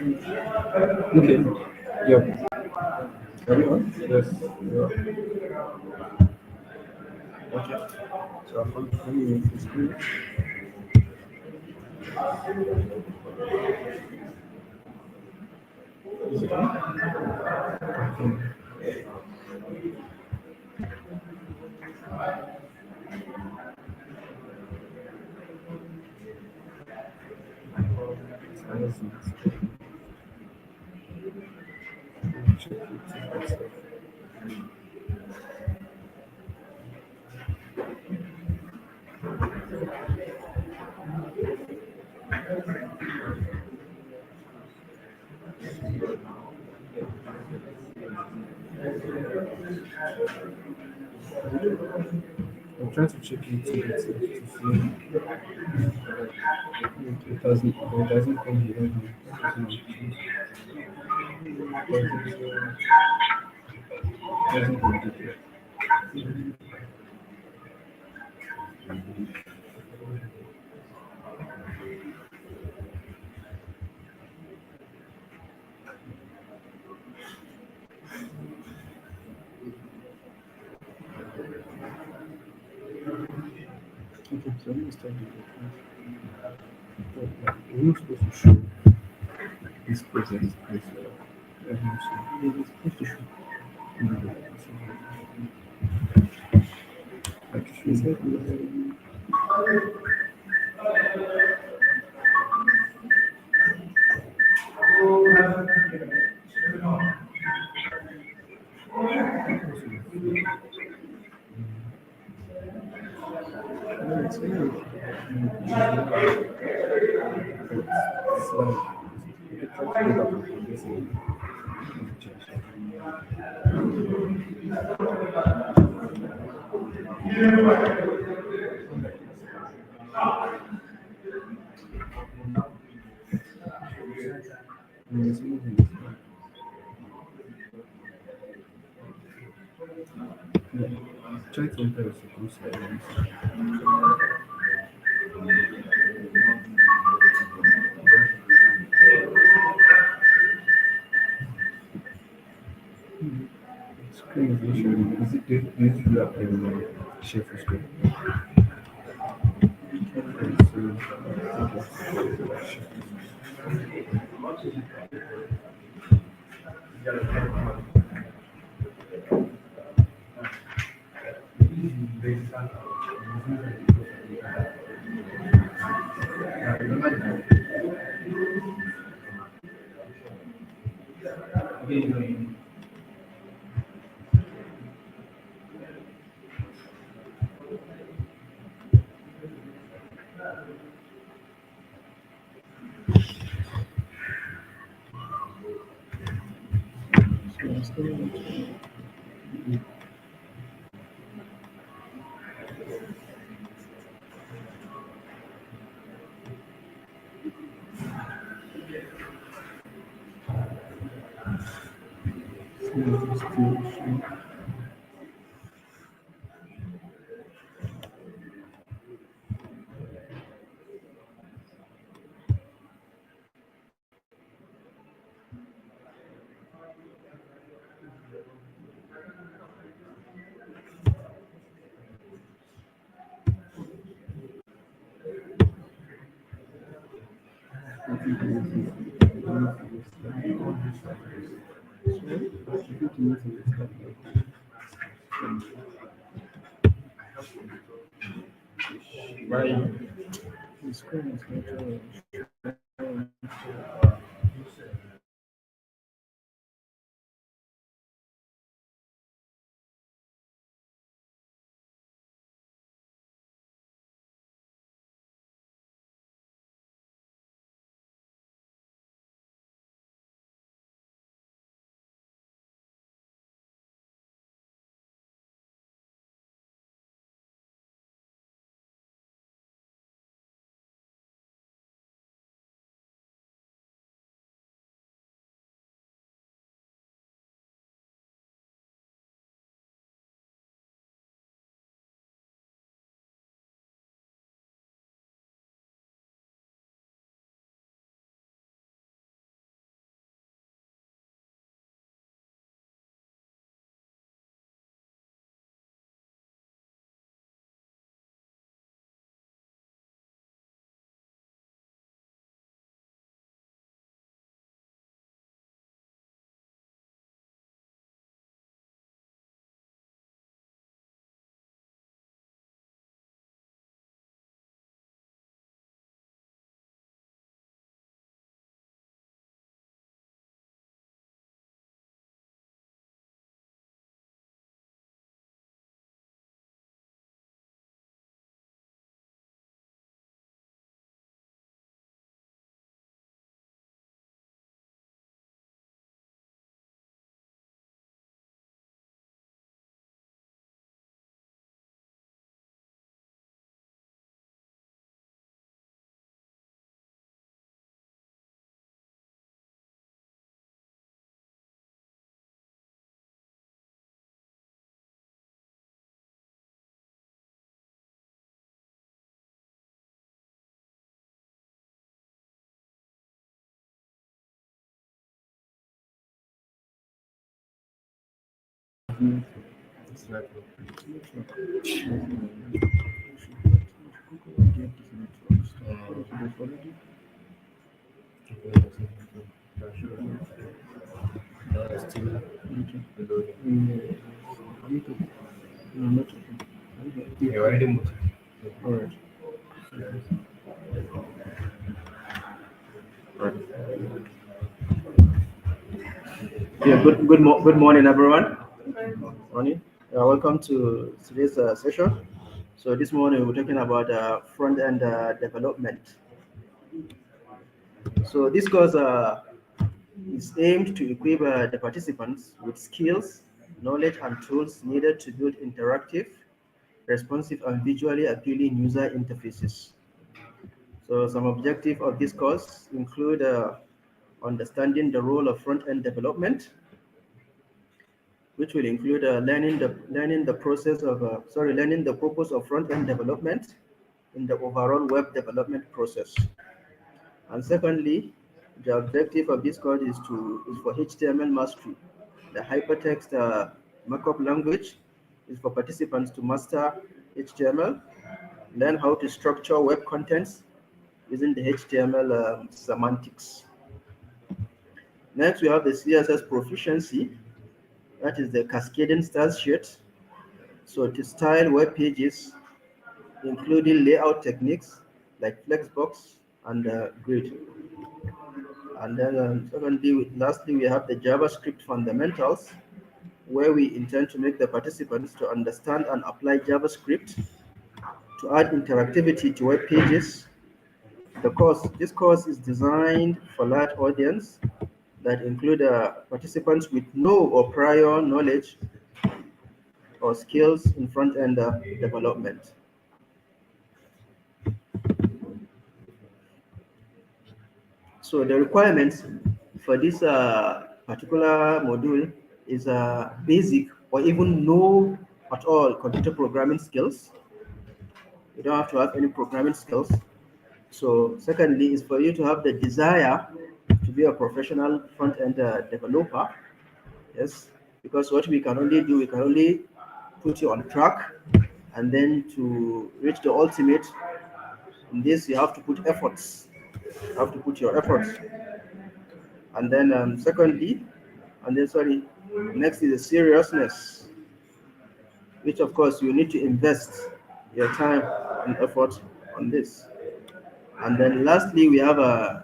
Okay. Yep. Carry on. Yes. Yeah. Okay. So let me make this clear. Is it on? I don't see it. Check it. I'm trying to check it to see it doesn't come here. It doesn't come here. Okay, so let me start the document. We're not supposed to show this present place. So it's supposed to show in the document. Like show. No, it's like you can try to go back and this and change. It's moving. Yeah. Try to enter a second slide. Screen is not showing. Is it this is that share full screen? Okay, so still Why? The screen is not Mm. It's network. Network. Get this network stuff. What is Um, it already? okay, that's network. That should now it's still Okay. loading. Mm. YouTube. No, not okay. You already moved. All right. Yeah, good morning, everyone. Morning. Welcome to today's session. So this morning we're talking about front end development. So this course is aimed to equip the participants with skills, knowledge, and tools needed to build interactive, responsive, and visually appealing user interfaces. So some objective of this course include understanding the role of front end development, which will include learning the purpose of front end development in the overall web development process. And secondly, the objective of this course is for HTML mastery. The hypertext markup language is for participants to master HTML, learn how to structure web contents using the HTML semantics. Next, we have the CSS proficiency, that is the cascading style sheet. So to style web pages, including layout techniques like flexbox and grid. And then lastly, we have the JavaScript fundamentals, where we intend to make the participants to understand and apply JavaScript to add interactivity to web pages. This course is designed for large audience that include participants with no or prior knowledge or skills in front-end development. So the requirements for this particular module is basic or even no at all computer programming skills. You don't have to have any programming skills. So secondly is for you to have the desire to be a professional front-end developer. Yes, because what we can only put you on track, and then to reach the ultimate in this, you have to put efforts. You have to put your efforts. And then next is the seriousness, which of course you need to invest your time and effort on this. And then lastly, we have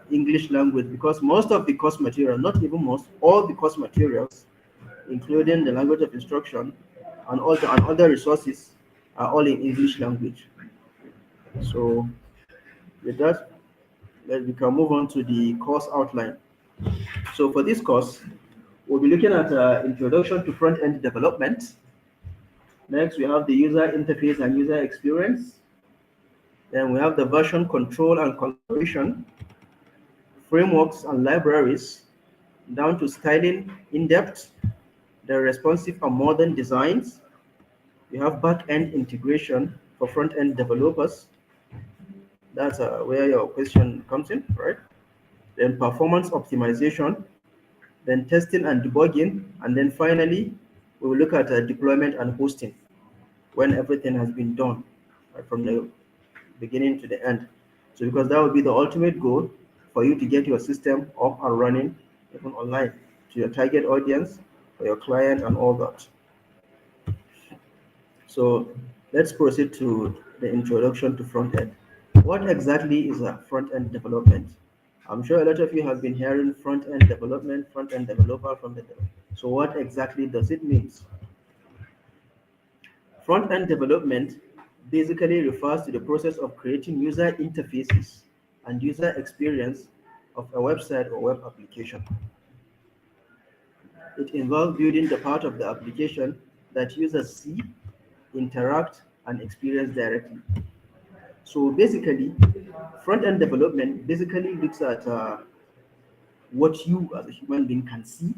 English language, because most of the course material, not even most, all the course materials, including the language of instruction and other resources, are all in English language. So with that, we can move on to the course outline. So for this course, we'll be looking at introduction to front-end development. Next, we have the user interface and user experience. Then we have the version control and collaboration, frameworks and libraries, down to styling in depth, the responsive and modern designs. We have back-end integration for front-end developers. That's where your question comes in, right? Then performance optimization, then testing and debugging, and then finally, we will look at deployment and hosting when everything has been done, right, from the beginning to the end. So because that would be the ultimate goal for you to get your system up and running, even online, to your target audience, for your client and all that. So let's proceed to the introduction to front end. What exactly is a front end development? I'm sure a lot of you have been hearing front end development, front end developer, front end. So what exactly does it mean? Front end development basically refers to the process of creating user interfaces and user experience of a website or web application. It involves building the part of the application that users see, interact, and experience directly. So basically, front-end development basically looks at what you as a human being can see,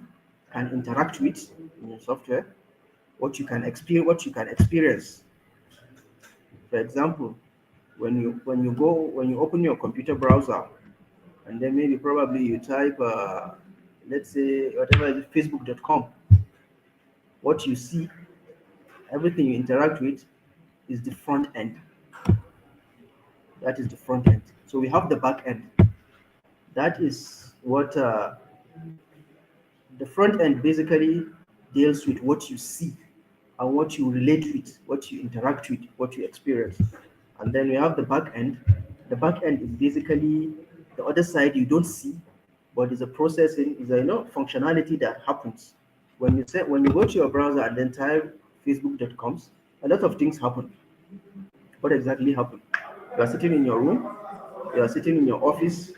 can interact with in your software, what you can experience. For example, when you open your computer browser, and then maybe probably you type let's say whatever is Facebook.com, what you see, everything you interact with is the front end. That is the front end. So we have the back end. That is what the front end basically deals with what you see and what you relate with, what you interact with, what you experience. And then we have the back end. The back end is basically the other side you don't see, but is a processing, is a functionality that happens. When you go to your browser and then type facebook.com, a lot of things happen. What exactly happened? You are sitting in your room, you are sitting in your office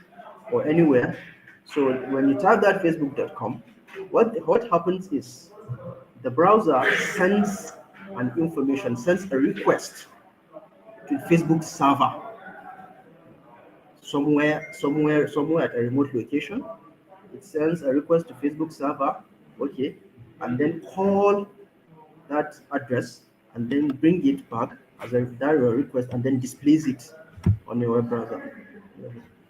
or anywhere. So when you type that facebook.com, what happens is the browser sends a request to Facebook server somewhere at a remote location. It sends a request to Facebook server, okay, and then call that address and then bring it back as a direct request and then displays it on your web browser.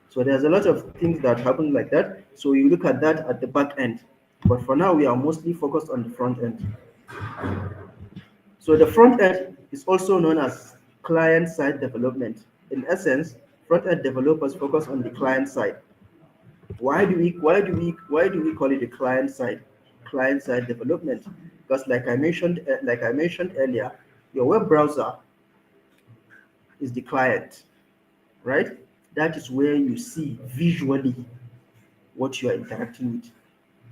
So there's a lot of things that happen like that. So you look at that at the back end. But for now, we are mostly focused on the front end. So the front end is also known as client-side development. In essence, front-end developers focus on the client side. Why do we call it the client-side development? Because like I mentioned earlier, your web browser is the client, right? That is where you see visually what you are interacting with,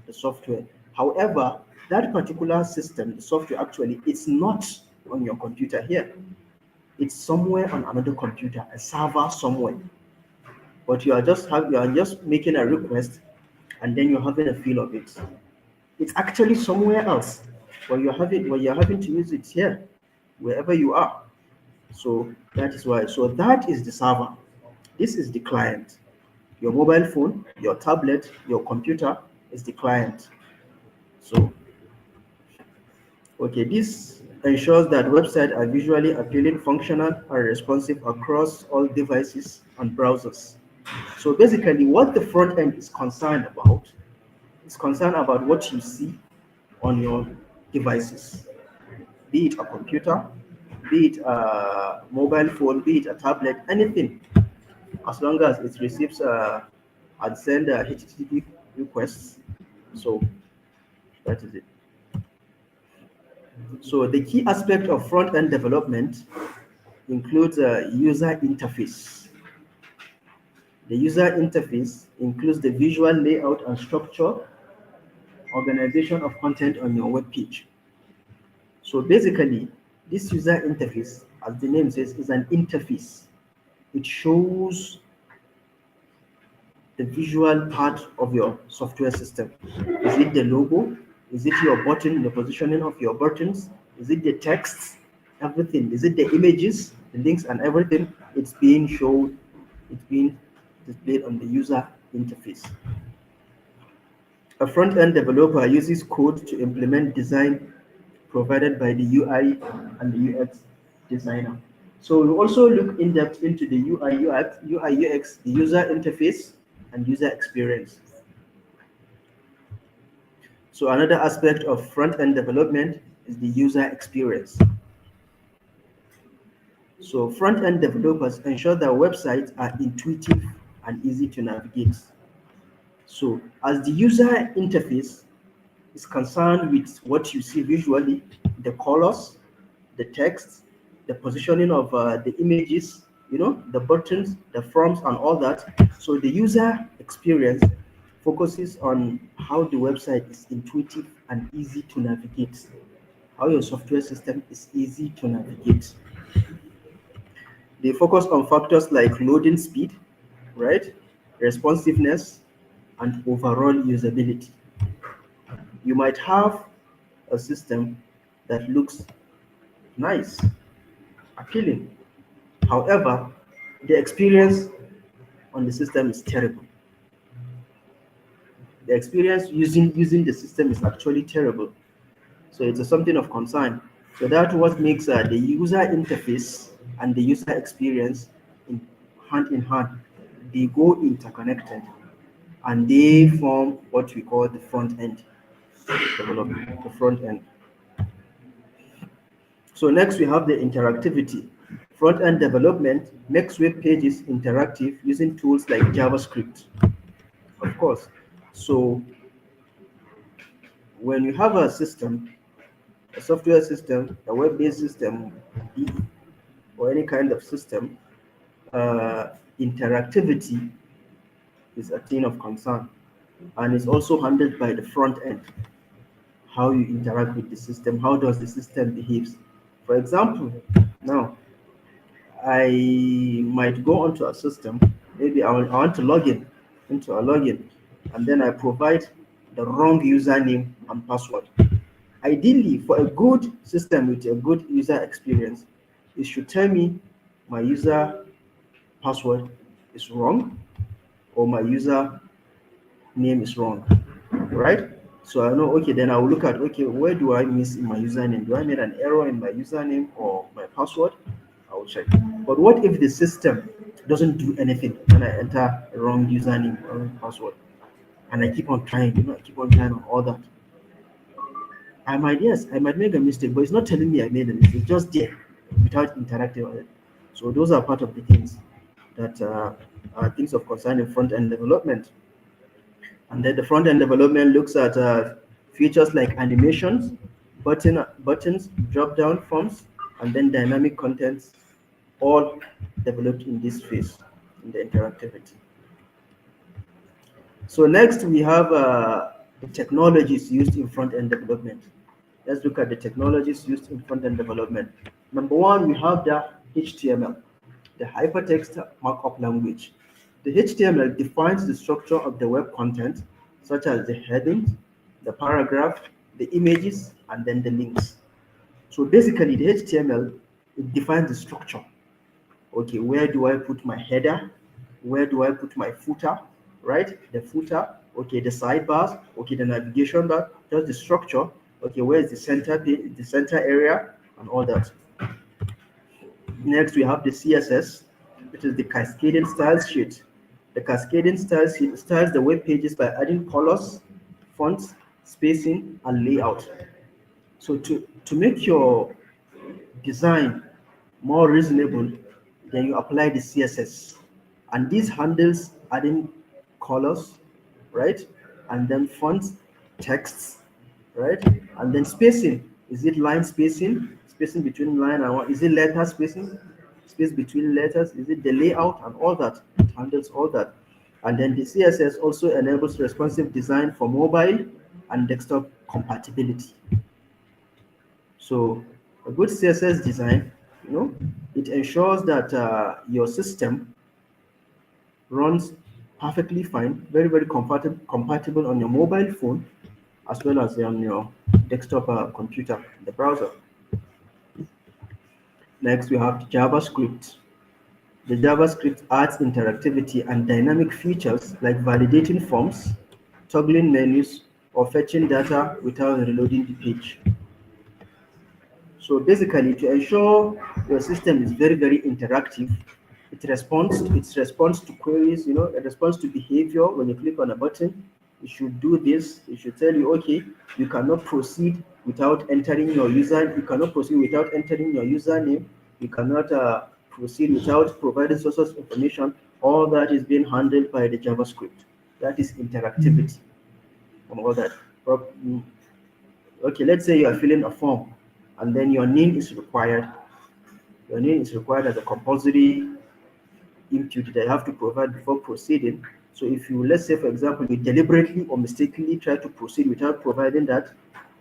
the software. However, that particular system, the software actually, it's not on your computer here. It's somewhere on another computer, a server somewhere. But you are just making a request and then you're having a feel of it. It's actually somewhere else, but you're having to use it here, wherever you are. So that is why. So that is the server. This is the client. Your mobile phone, your tablet, your computer is the client. So, okay, this ensures that websites are visually appealing, functional, and responsive across all devices and browsers. So basically, what the front end is concerned about what you see on your devices, be it a computer, be it a mobile phone, be it a tablet, anything, as long as it receives and send HTTP requests. So that is it. So the key aspect of front-end development includes a user interface. The user interface includes the visual layout and structure, organization of content on your web page. So basically, this user interface, as the name says, is an interface. It shows the visual part of your software system. Is it the logo? Is it your button, the positioning of your buttons? Is it the text? Everything. Is it the images, the links, and everything? It's being shown, it's being displayed on the user interface. A front end developer uses code to implement design provided by the UI and the UX designer. So we also look in depth into the UI UX, the user interface and user experience. So another aspect of front end development is the user experience. So front end developers ensure that websites are intuitive and easy to navigate. So as the user interface is concerned with what you see visually, the colors, the text, the positioning of the images, the buttons, the forms, and all that. So the user experience focuses on how the website is intuitive and easy to navigate, how your software system is easy to navigate. They focus on factors like loading speed, right, responsiveness, and overall usability. You might have a system that looks nice, appealing. However, the experience on the system is terrible. The experience using the system is actually terrible. So it's something of concern. So that's what makes the user interface and the user experience in hand. They go interconnected and they form what we call the front end development. The front end. So next we have the interactivity. Front-end development makes web pages interactive using tools like JavaScript, of course. So when you have a system, a software system, a web-based system, or any kind of system, interactivity is a thing of concern, and is also handled by the front end. How you interact with the system, how does the system behaves. For example, now I might go onto a system, maybe I want to log in into a login, and then I provide the wrong username and password. Ideally, for a good system with a good user experience, it should tell me my user password is wrong or my user name is wrong, right? So I know, okay, then I will look at, okay, where do I miss in my username? Do I make an error in my username or my password? I will check. But what if the system doesn't do anything when I enter a wrong username or wrong password? And I keep on trying, I keep on trying on all that. Yes, I might make a mistake, but it's not telling me I made a mistake. It's just there without interacting on it. So those are part of the things that are things of concern in front end development. And then the front end development looks at features like animations, buttons, drop down forms, and then dynamic contents, all developed in this phase in the interactivity. So next we have the technologies used in front end development. Let's look at the technologies used in front end development. Number one, we have the HTML, the hypertext markup language. The HTML defines the structure of the web content, such as the headings, the paragraph, the images, and then the links. So basically, the HTML, it defines the structure. Okay, where do I put my header? Where do I put my footer? Right, the footer. Okay, the sidebars. Okay, the navigation bar. Just the structure. Okay, where is the center, the center area, and all that. Next, we have the CSS, which is the cascading styles sheet. The cascading styles sheet styles the web pages by adding colors, fonts, spacing, and layout. So to make your design more reasonable, then you apply the CSS. And this handles adding colors, right? And then fonts, texts, right? And then spacing. Is it line spacing? Spacing between line and one? Is it letter spacing? Space between letters? Is it the layout and all that? It handles all that. And then the CSS also enables responsive design for mobile and desktop compatibility. So a good CSS design, it ensures that your system runs perfectly fine, very, very compatible on your mobile phone as well as on your desktop computer, the browser. Next, we have JavaScript. The JavaScript adds interactivity and dynamic features like validating forms, toggling menus, or fetching data without reloading the page. So basically, to ensure your system is very, very interactive, it responds to queries, it responds to behavior. When you click on a button, it should do this. It should tell you, okay, you cannot proceed without entering your user. You cannot proceed without entering your username. You cannot proceed without providing source of information. All that is being handled by the JavaScript. That is interactivity and all that. Okay, let's say you are filling a form and then your name is required. Your name is required as a compulsory input that you have to provide before proceeding. So if you, let's say for example, you deliberately or mistakenly try to proceed without providing that,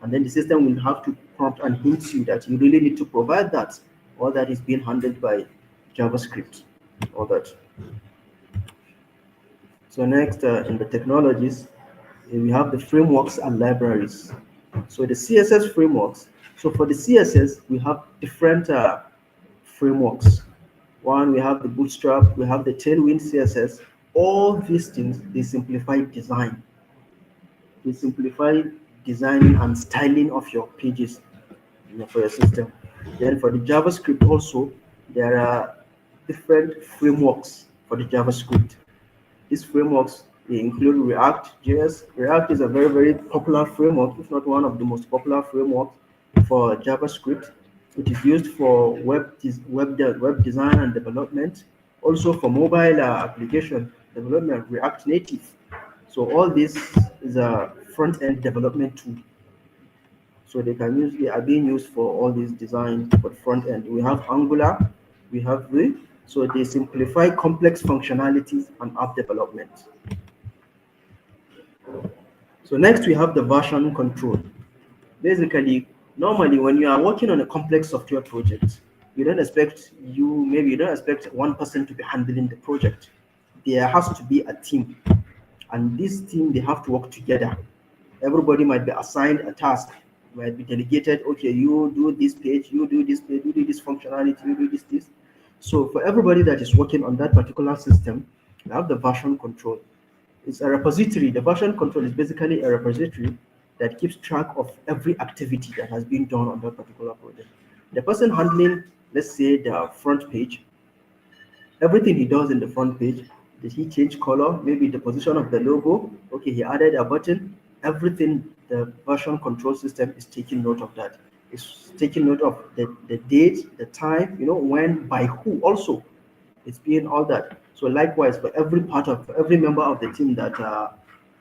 and then the system will have to prompt and hint you that you really need to provide that. All that is being handled by JavaScript. All that. So next, in the technologies, we have the frameworks and libraries. So the CSS frameworks. So for the CSS, we have different frameworks. One, we have the Bootstrap, we have the Tailwind CSS. All these things, they simplify design. They simplify designing and styling of your pages, for your system. Then for the JavaScript also, there are different frameworks for the JavaScript. These frameworks, they include React.js. React is a very, very popular framework, if not one of the most popular frameworks for JavaScript. It is used for web design and development, also for mobile application development, React Native. So all this is a front-end development tool. So they are being used for all these designs for front end. We have Angular, we have Vue. So they simplify complex functionalities and app development. So next we have the version control. Basically, normally when you are working on a complex software project, you don't expect one person to be handling the project. There has to be a team, and this team they have to work together. Everybody might be assigned a task, might be delegated. Okay, you do this page, you do this page, you do this functionality, you do this. So for everybody that is working on that particular system, you have the version control. It's a repository. The version control is basically a repository that keeps track of every activity that has been done on that particular project. The person handling, let's say, the front page, everything he does in the front page, did he change color? Maybe the position of the logo. Okay, he added a button. Everything, the version control system is taking note of that. It's taking note of the date, the time, when, by who also. It's being all that. So likewise, for every member of the team that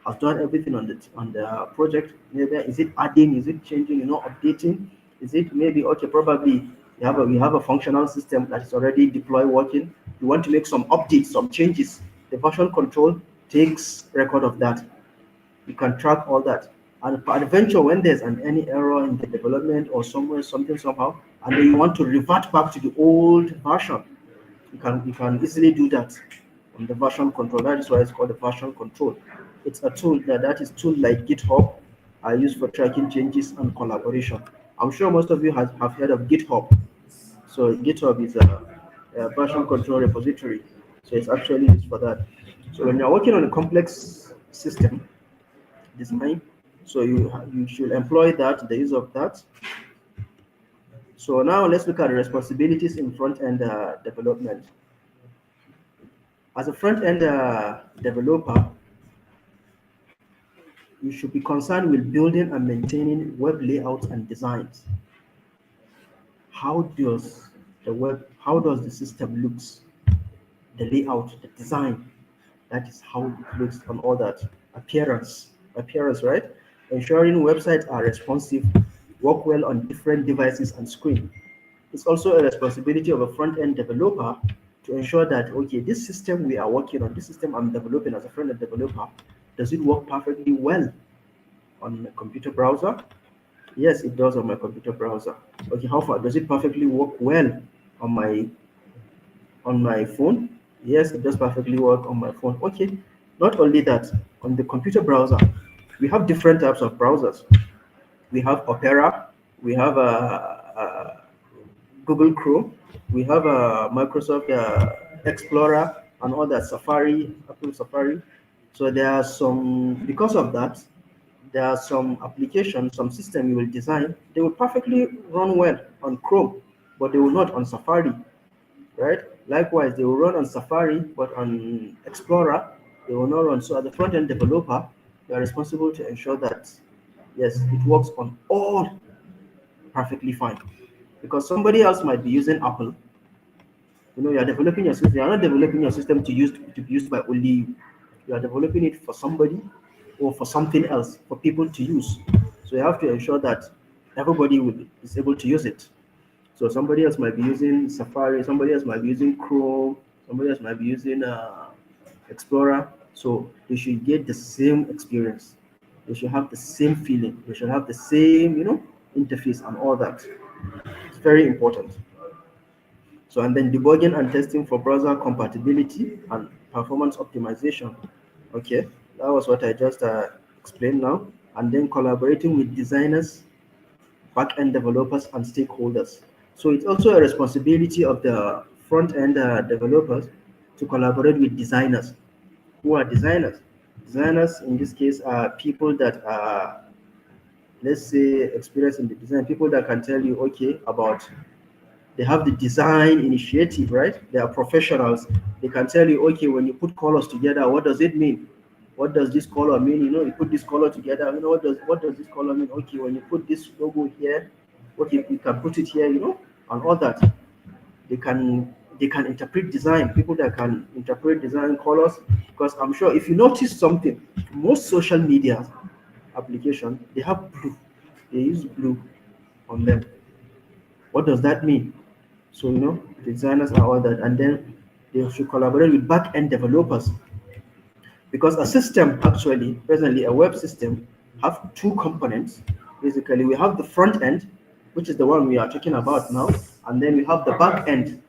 has done everything on the project, maybe is it adding, is it changing, updating, is it maybe okay, probably we have a functional system that is already deployed working. You want to make some updates, some changes. The version control takes record of that. You can track all that. And for adventure, when there's any error in the development or somewhere, something somehow, and then you want to revert back to the old version, you can easily do that on the version control. That is why it's called the version control. It's a tool that is tool like GitHub are used for tracking changes and collaboration. I'm sure most of you have heard of GitHub. So GitHub is a version control repository. So it's actually used for that. So when you're working on a complex system design, so you should employ that, the use of that. So now let's look at the responsibilities in front end development. As a front end developer, you should be concerned with building and maintaining web layouts and designs. How does the system looks, the layout, the design, that is how it looks and all that. Appearance, right? Ensuring websites are responsive, work well on different devices and screen. It's also a responsibility of a front-end developer to ensure that, okay, this system we are working on, this system I'm developing as a front-end developer, does it work perfectly well on a computer browser? Yes, it does on my computer browser. Okay, how far does it perfectly work well on my phone? Yes, it does perfectly work on my phone. Okay, not only that, on the computer browser, we have different types of browsers. We have Opera, we have Google Chrome, we have Microsoft Explorer, and all that, Safari, Apple Safari. So there are some, because of that, there are some applications, some system you will design, they will perfectly run well on Chrome, but they will not on Safari, right? Likewise, they will run on Safari, but on Explorer, they will not run. So as the front-end developer, you are responsible to ensure that, yes, it works on all perfectly fine. Because somebody else might be using Apple. You are developing your system. You are not developing your system to be used by only you. You are developing it for somebody or for something else for people to use. So you have to ensure that is able to use it. So somebody else might be using Safari, somebody else might be using Chrome, somebody else might be using Explorer. So they should get the same experience. They should have the same feeling. They should have the same, interface and all that. It's very important. So, and then debugging and testing for browser compatibility and performance optimization. Okay, that was what I just explained now. And then collaborating with designers, back-end developers, and stakeholders. So it's also a responsibility of the front-end developers to collaborate with designers. Who are designers? Designers in this case are people that are, let's say, experienced in the design, people that can tell you, okay, about they have the design initiative, right? They are professionals. They can tell you, okay, when you put colors together, what does it mean? What does this color mean? You put this color together. What does this color mean? Okay, when you put this logo here, okay, you can put it here, and all that. They can interpret design. People that can interpret design colors, because I'm sure if you notice something, most social media application they have blue. They use blue on them. What does that mean? So designers are all that, and then they should collaborate with back end developers, because a system, actually presently a web system, have two components. Basically, we have the front end, which is the one we are talking about now, and then we have the back end,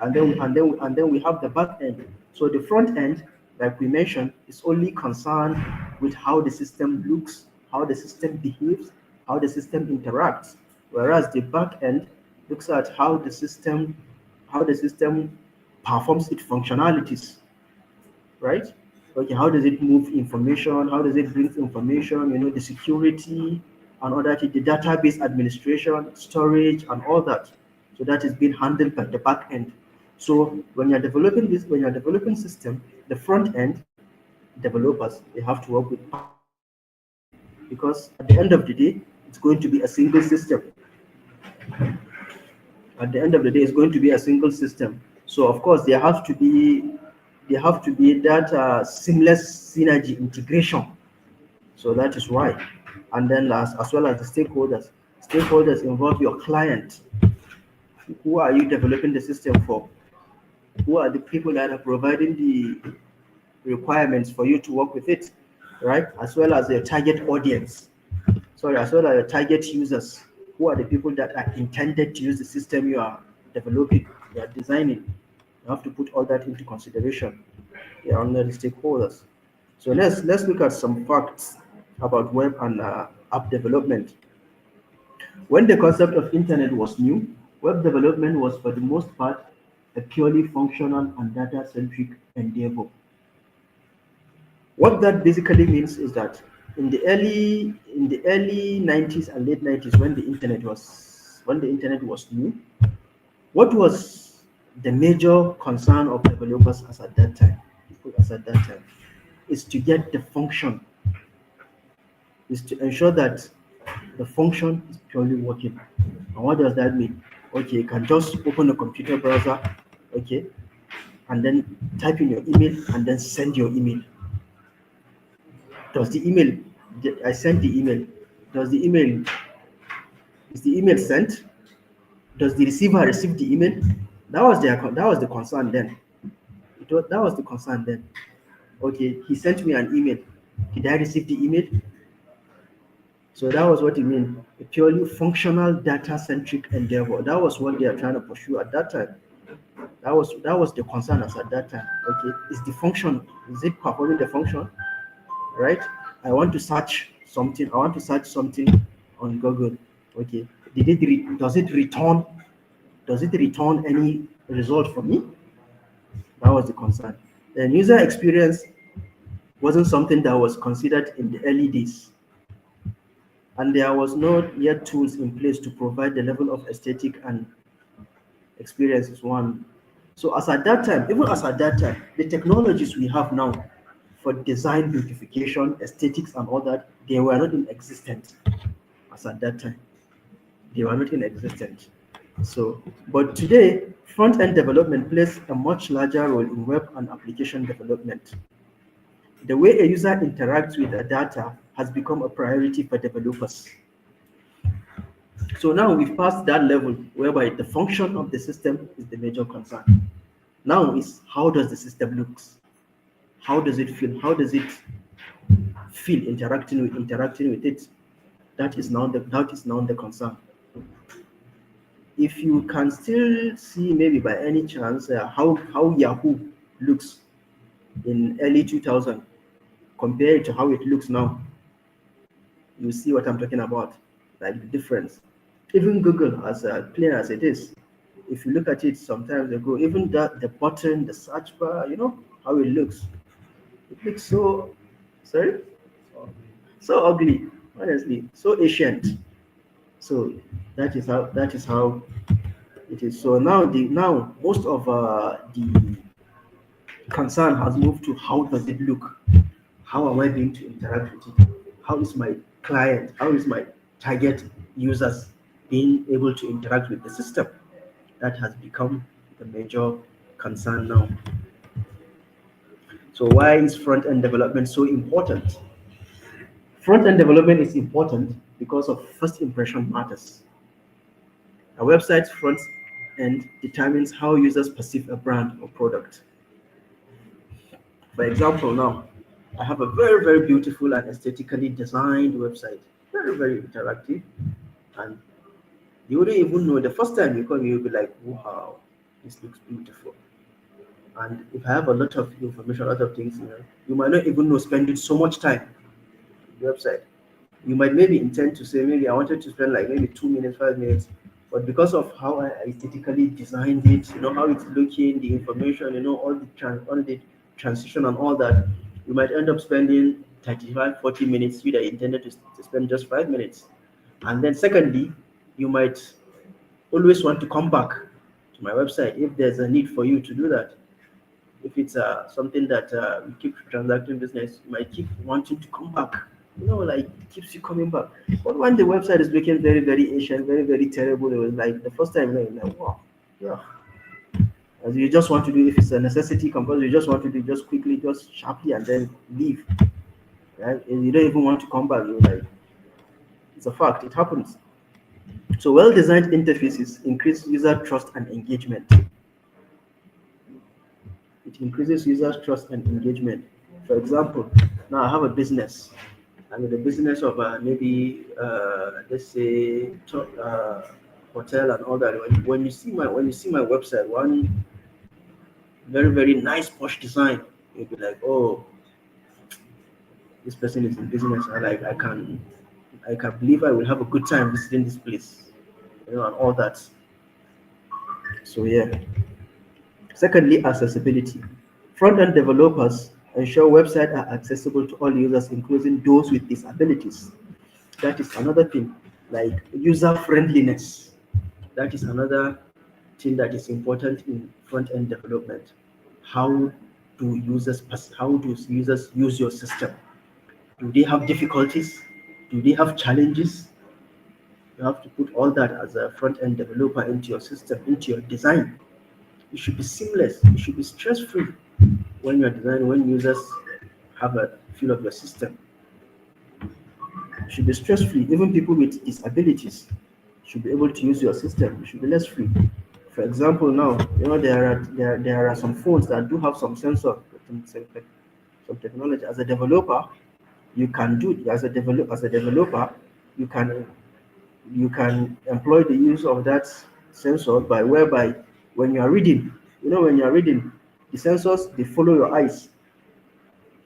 and then we have the back end. So the front end, like we mentioned, is only concerned with how the system looks, how the system behaves, how the system interacts, whereas the back end looks at how the system performs its functionalities, right? Okay, how does it move information? How does it bring information? The security and all that, the database administration, storage, and all that. So that is being handled by the back end. So when you're developing system, the front end developers, they have to work with back end developers, because at the end of the day, it's going to be a single system. At the end of the day, it's going to be a single system. So of course, there have to be that seamless synergy integration. So that is why. And then as well as the stakeholders. Stakeholders involve your client. Who are you developing the system for? Who are the people that are providing the requirements for you to work with it, right? As well as your target audience. Sorry, as well as your target users. Who are the people that are intended to use the system you are developing, you are designing? You have to put all that into consideration. Yeah, under the stakeholders. So let's look at some facts about web and app development. When the concept of internet was new, web development was for the most part a purely functional and data-centric endeavor. What that basically means is that in the early 90s and late 90s, when the internet was new, what was the major concern of developers as at that time, people as at that time, is to get the function, is to ensure that the function is purely working. And what does that mean? Okay, you can just open a computer browser, okay, and then type in your email and then send your email. Does the email, I sent the email, does the email, is the email sent? Does the receiver receive the email? That was the concern then. That was the concern then. Okay, he sent me an email. Did I receive the email? So that was what it meant. A purely functional data centric endeavor. That was what they are trying to pursue at that time. That was the concern as at that time. Okay, is it performing the function? Right? I want to search something on Google. Okay. Does it return any result for me? That was the concern. And user experience wasn't something that was considered in the early days, and there was not yet tools in place to provide the level of aesthetic and experience is one. So as at that time, even as at that time, the technologies we have now for design, beautification, aesthetics, and all that, they were not in existence as at that time. They were not in existence. So, but today, front end development plays a much larger role in web and application development. The way a user interacts with the data has become a priority for developers. So now we've passed that level whereby the function of the system is the major concern. Now is how does the system looks? How does it feel? How does it feel interacting with it? That is now the concern. If you can still see maybe by any chance how Yahoo looks in early 2000 compared to how it looks now, you see what I'm talking about, like the difference. Even Google, as plain as it is, if you look at it sometimes ago, even that the button, the search bar, how it looks. It looks so, sorry, so ugly, honestly, so ancient. So that is how it is. So now most of the concern has moved to how does it look? How am I going to interact with it? How is my client? How is my target users being able to interact with the system. That has become the major concern now. So why is front end development so important? Front end development is important because of first impression matters. A website's front end determines how users perceive a brand or product. For example, now I have a very, very beautiful and aesthetically designed website, very, very interactive, and you wouldn't even know the first time you come, you'll be like, wow, this looks beautiful. And if I have a lot of information, a lot of things, you might not even know spending so much time on the website. You might maybe intend to say, maybe I wanted to spend like maybe 2 minutes, 5 minutes, but because of how I aesthetically designed it, how it's looking, the information, all the transition and all that, you might end up spending 35, 40 minutes. You that intended to spend just 5 minutes. And then secondly, you might always want to come back to my website if there's a need for you to do that. If it's something that you keep transacting business, you might keep wanting to come back. Like it keeps you coming back. But when the website is looking very, very Asian, very, very terrible, it was like the first time, you're like, wow, yeah. As you just want to do, if it's a necessity compulsory, you just want to do just quickly, just sharply, and then leave. Right? And you don't even want to come back. You're like, it's a fact. It happens. So well-designed interfaces increase user trust and engagement. It increases users' trust and engagement. For example, now I have a business. I'm in the business of maybe let's say hotel and all that. When you see my website, one very, very nice posh design, you'll be like, oh, this person is in business. I can believe I will have a good time visiting this place, and all that. So yeah. Secondly, accessibility. Front-end developers ensure websites are accessible to all users, including those with disabilities. That is another thing, like user friendliness. That is another thing that is important in front-end development. How how do users use your system? Do they have difficulties? Do they have challenges? You have to put all that as a front-end developer into your system, into your design. It should be seamless. It should be stress-free when you're designing, when users have a feel of your system. It should be stress-free. Even people with disabilities should be able to use your system. It should be less free. For example, now there are some phones that do have some sensor, some technology. As a developer, you can do as a developer, you can employ the use of that sensor by whereby when you are reading, the sensors they follow your eyes.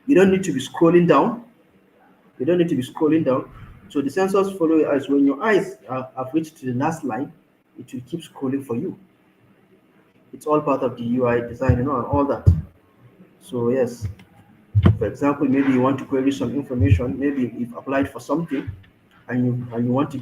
You don't need to be scrolling down. You don't need to be scrolling down. So the sensors follow your eyes. When your eyes have reached to the last line, it will keep scrolling for you. It's all part of the UI design, and all that. So yes, for example, maybe you want to query some information. Maybe you've applied for something, and you want to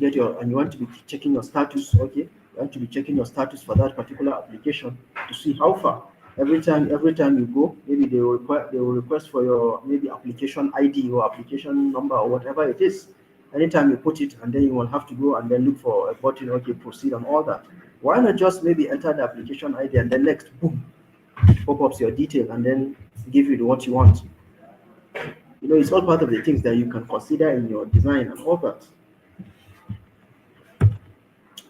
be checking your status. Okay, you want to be checking your status for that particular application to see how far. Every time you go, maybe they will request for your maybe application ID or application number or whatever it is. Anytime you put it, and then you will have to go and then look for a button. Okay, proceed and all that. Why not just maybe enter the application ID and then next, boom, pop ups your detail and then give you what you want. It's all part of the things that you can consider in your design and all that.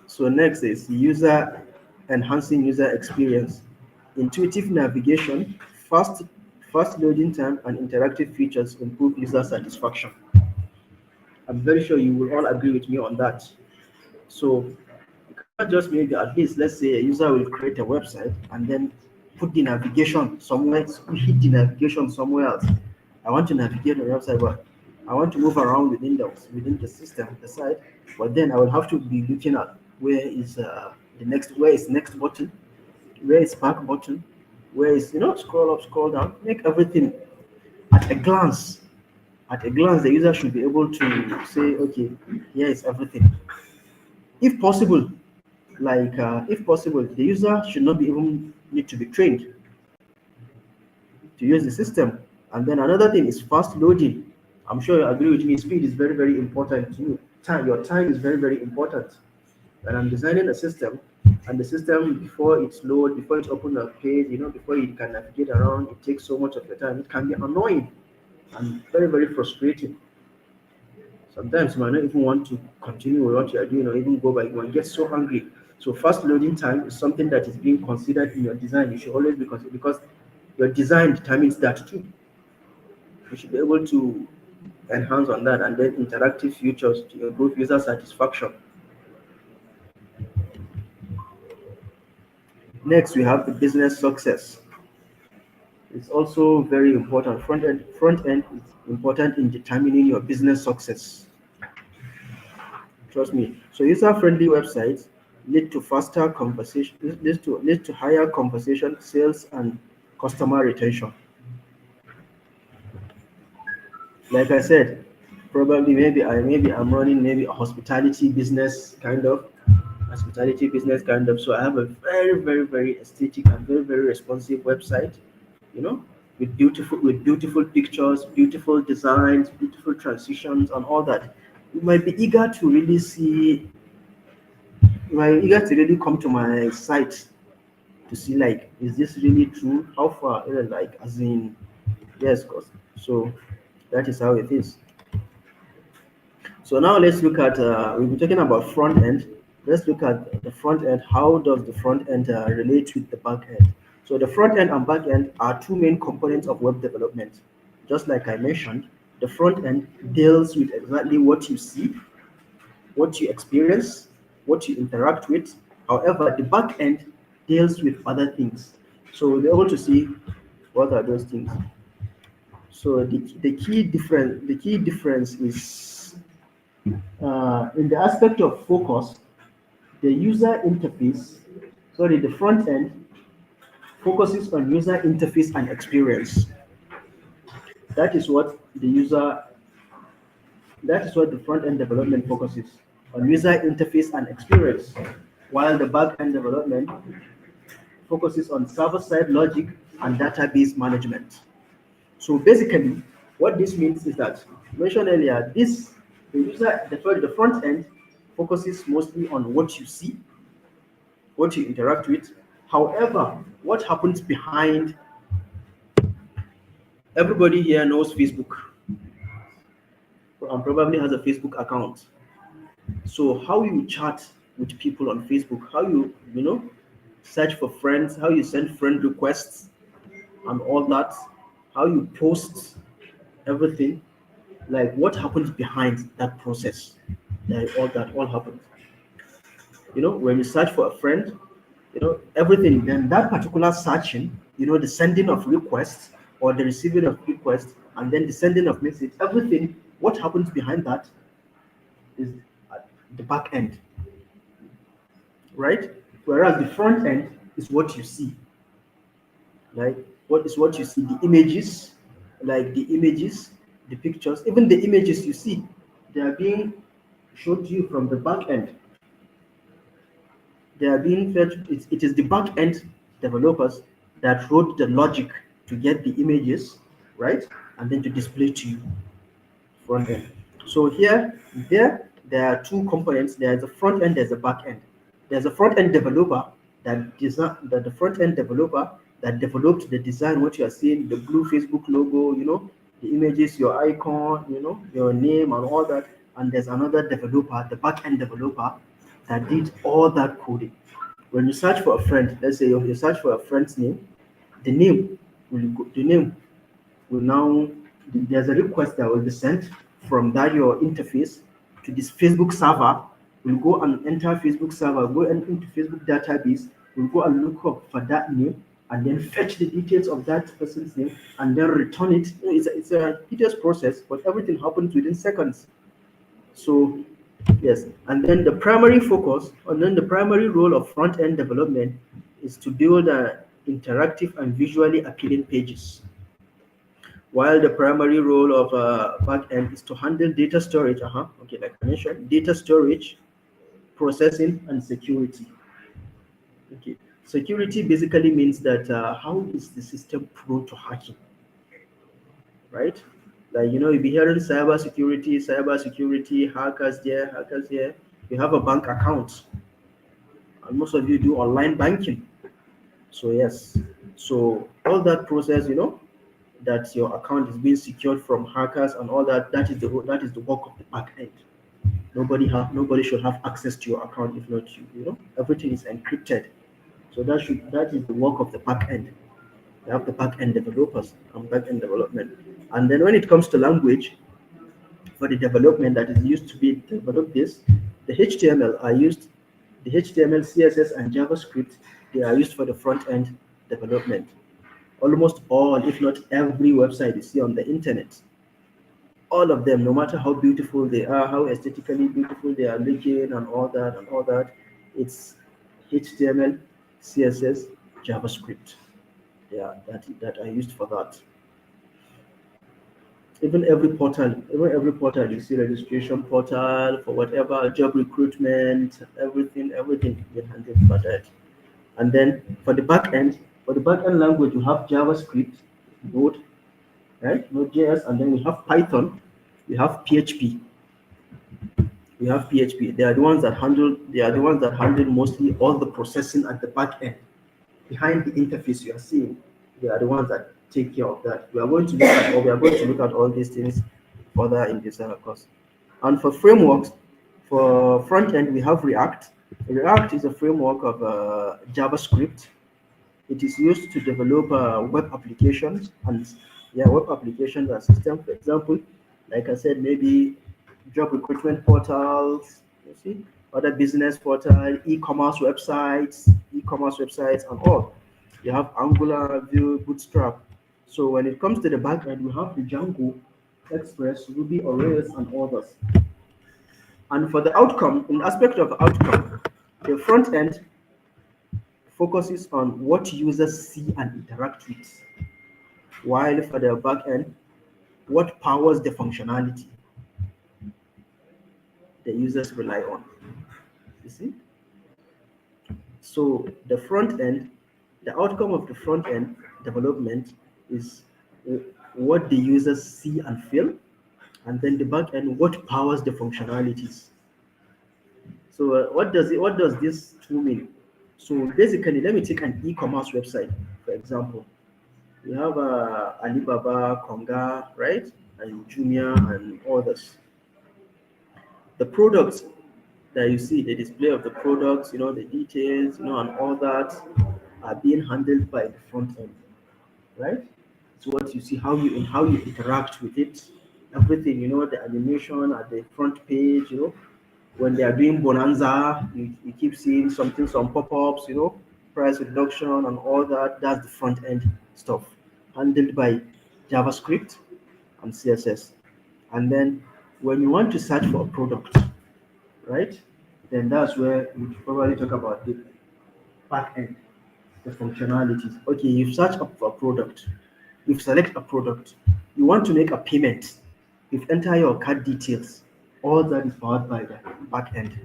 So next is user enhancing user experience, intuitive navigation, fast loading time, and interactive features improve user satisfaction. I'm very sure you will all agree with me on that. So you cannot just maybe at least let's say a user will create a website and then put the navigation somewhere, hit the navigation somewhere else. I want to navigate on the website, but I want to move around within the system, the site. But then I will have to be looking at where is next button, where is back button, where is scroll up, scroll down, make everything at a glance. At a glance, the user should be able to say, okay, here is everything. If possible, if possible, the user should not be even need to be trained to use the system. And then another thing is fast loading. I'm sure you agree with me. Speed is very, very important to you. time. Your time is very, very important. When I'm designing a system, and the system before it's load, before it opens a page, before you can navigate around, it takes so much of your time. It can be annoying and very, very frustrating. Sometimes you might not even want to continue with what you are doing or even go back. You might get so hungry. So fast loading time is something that is being considered in your design. You should always be considered because your design determines that too. You should be able to enhance on that and then interactive features to improve user satisfaction. Next, we have the business success. It's also very important. Front end is important in determining your business success. Trust me. So user-friendly websites lead to faster conversation, lead to higher conversation, sales, and customer retention. Like I said, probably maybe I'm running maybe a hospitality business kind of. So I have a very, very, very aesthetic and very, very responsive website, you know, with beautiful pictures, beautiful designs, beautiful transitions, and all that. You might be eager to really see. You might be eager to really come to my site to see like, is this really true? How far? Like, as in, yes, cause so that is how it is. So now let's look at, we've been talking about front end. Let's look at the front end. How does the front end relate with the back end? So the front end and back end are two main components of web development. Just like I mentioned, the front end deals with exactly what you see, what you experience, what you interact with. However, the back end deals with other things. So we'll be able to see what are those things. So the key difference is in the aspect of focus, the user interface, sorry, the front end focuses on user interface and experience. That is what the user, that is what the front end development focuses on, user interface and experience, while the back end development focuses on server side logic and database management. So basically, what this means is that, mentioned earlier, the front end focuses mostly on what you see, what you interact with. However, what happens behind, everybody here knows Facebook and probably has a Facebook account. So how you chat with people on Facebook, how you search for friends, how you send friend requests and all that, how you post everything, like what happens behind that process. That all happens. When you search for a friend, everything, then that particular searching, the sending of requests or the receiving of requests and then the sending of message, everything, what happens behind that is the back end, right? Whereas the front end is what you see, like what you see, the images, like the images, the pictures, even the images you see, they are being shown to you from the back end. They are being fed. It is the back end developers that wrote the logic to get the images, right, and then to display to you front end. So there are two components. There's a front end. There's a back end. There's a front end developer that the front end developer that developed the design. What you are seeing, the blue Facebook logo, the images, your icon, your name and all that. And there's another developer, the back end developer, that did all that coding. When you search for a friend, let's say you search for a friend's name, the name the name will now, there's a request that will be sent from that your interface to this Facebook server. We'll go and enter Facebook server, go into Facebook database, we'll go and look up for that name and then fetch the details of that person's name and then return it. It's a tedious process, but everything happens within seconds. So yes, and then the primary role of front end development is to build interactive and visually appealing pages, while the primary role of back end is to handle data storage. Okay, like I mentioned, data storage, processing, and security. Okay, security basically means that how is the system prone to hacking, right? Like, you'll be hearing cyber security, hackers there, hackers here. You have a bank account, and most of you do online banking. So yes, so all that process, that your account is being secured from hackers and all that. That is the work of the back end. Nobody should have access to your account if not you. Everything is encrypted. So that is the work of the back end. You have the back end developers and back end development. And then when it comes to language, for the development that is used to be develop this, the HTML are used, the HTML, CSS, and JavaScript, they are used for the front end development. Almost all, if not every website you see on the internet, all of them, no matter how beautiful they are, how aesthetically beautiful they are looking, and all that, it's HTML, CSS, JavaScript. Yeah, that are used for that. Even every portal you see, registration portal for whatever job recruitment, everything being handled by that. And then for the back end language, you have JavaScript, Node, right? Node.js, and then we have Python, we have PHP, we have PHP. They are the ones that handle mostly all the processing at the back end. Behind the interface you are seeing, they are the ones that take care of that. We are going to look at all these things further in this course. And for frameworks, for front end, we have React. React is a framework of JavaScript. It is used to develop web applications, and yeah, web applications and system. For example, like I said, maybe job recruitment portals, you see, other business portal, e-commerce websites, and all. You have Angular, Vue, Bootstrap. So when it comes to the back end, we have the Django, Express, Ruby on Rails, and others. And for the outcome, in aspect of outcome, the front end focuses on what users see and interact with, while for the back end, what powers the functionality the users rely on. You see? So the outcome of the front end development is what the users see and feel, and then the back end, what powers the functionalities. So what does this two mean? So basically, let me take an e-commerce website, for example. We have Alibaba, Konga, right? And Jumia and others. The products that you see, the display of the products, the details, and all that are being handled by the front end, right? It's what you see, how you interact with it, everything, the animation at the front page, when they are doing bonanza, you keep seeing some pop-ups, price reduction and all that. That's the front end stuff handled by JavaScript and CSS. And then when you want to search for a product, right, then that's where we probably talk about the back end, the functionalities. Okay, you've searched up for a product, you've selected a product, you want to make a payment, you've entered your card details. All that is powered by the back end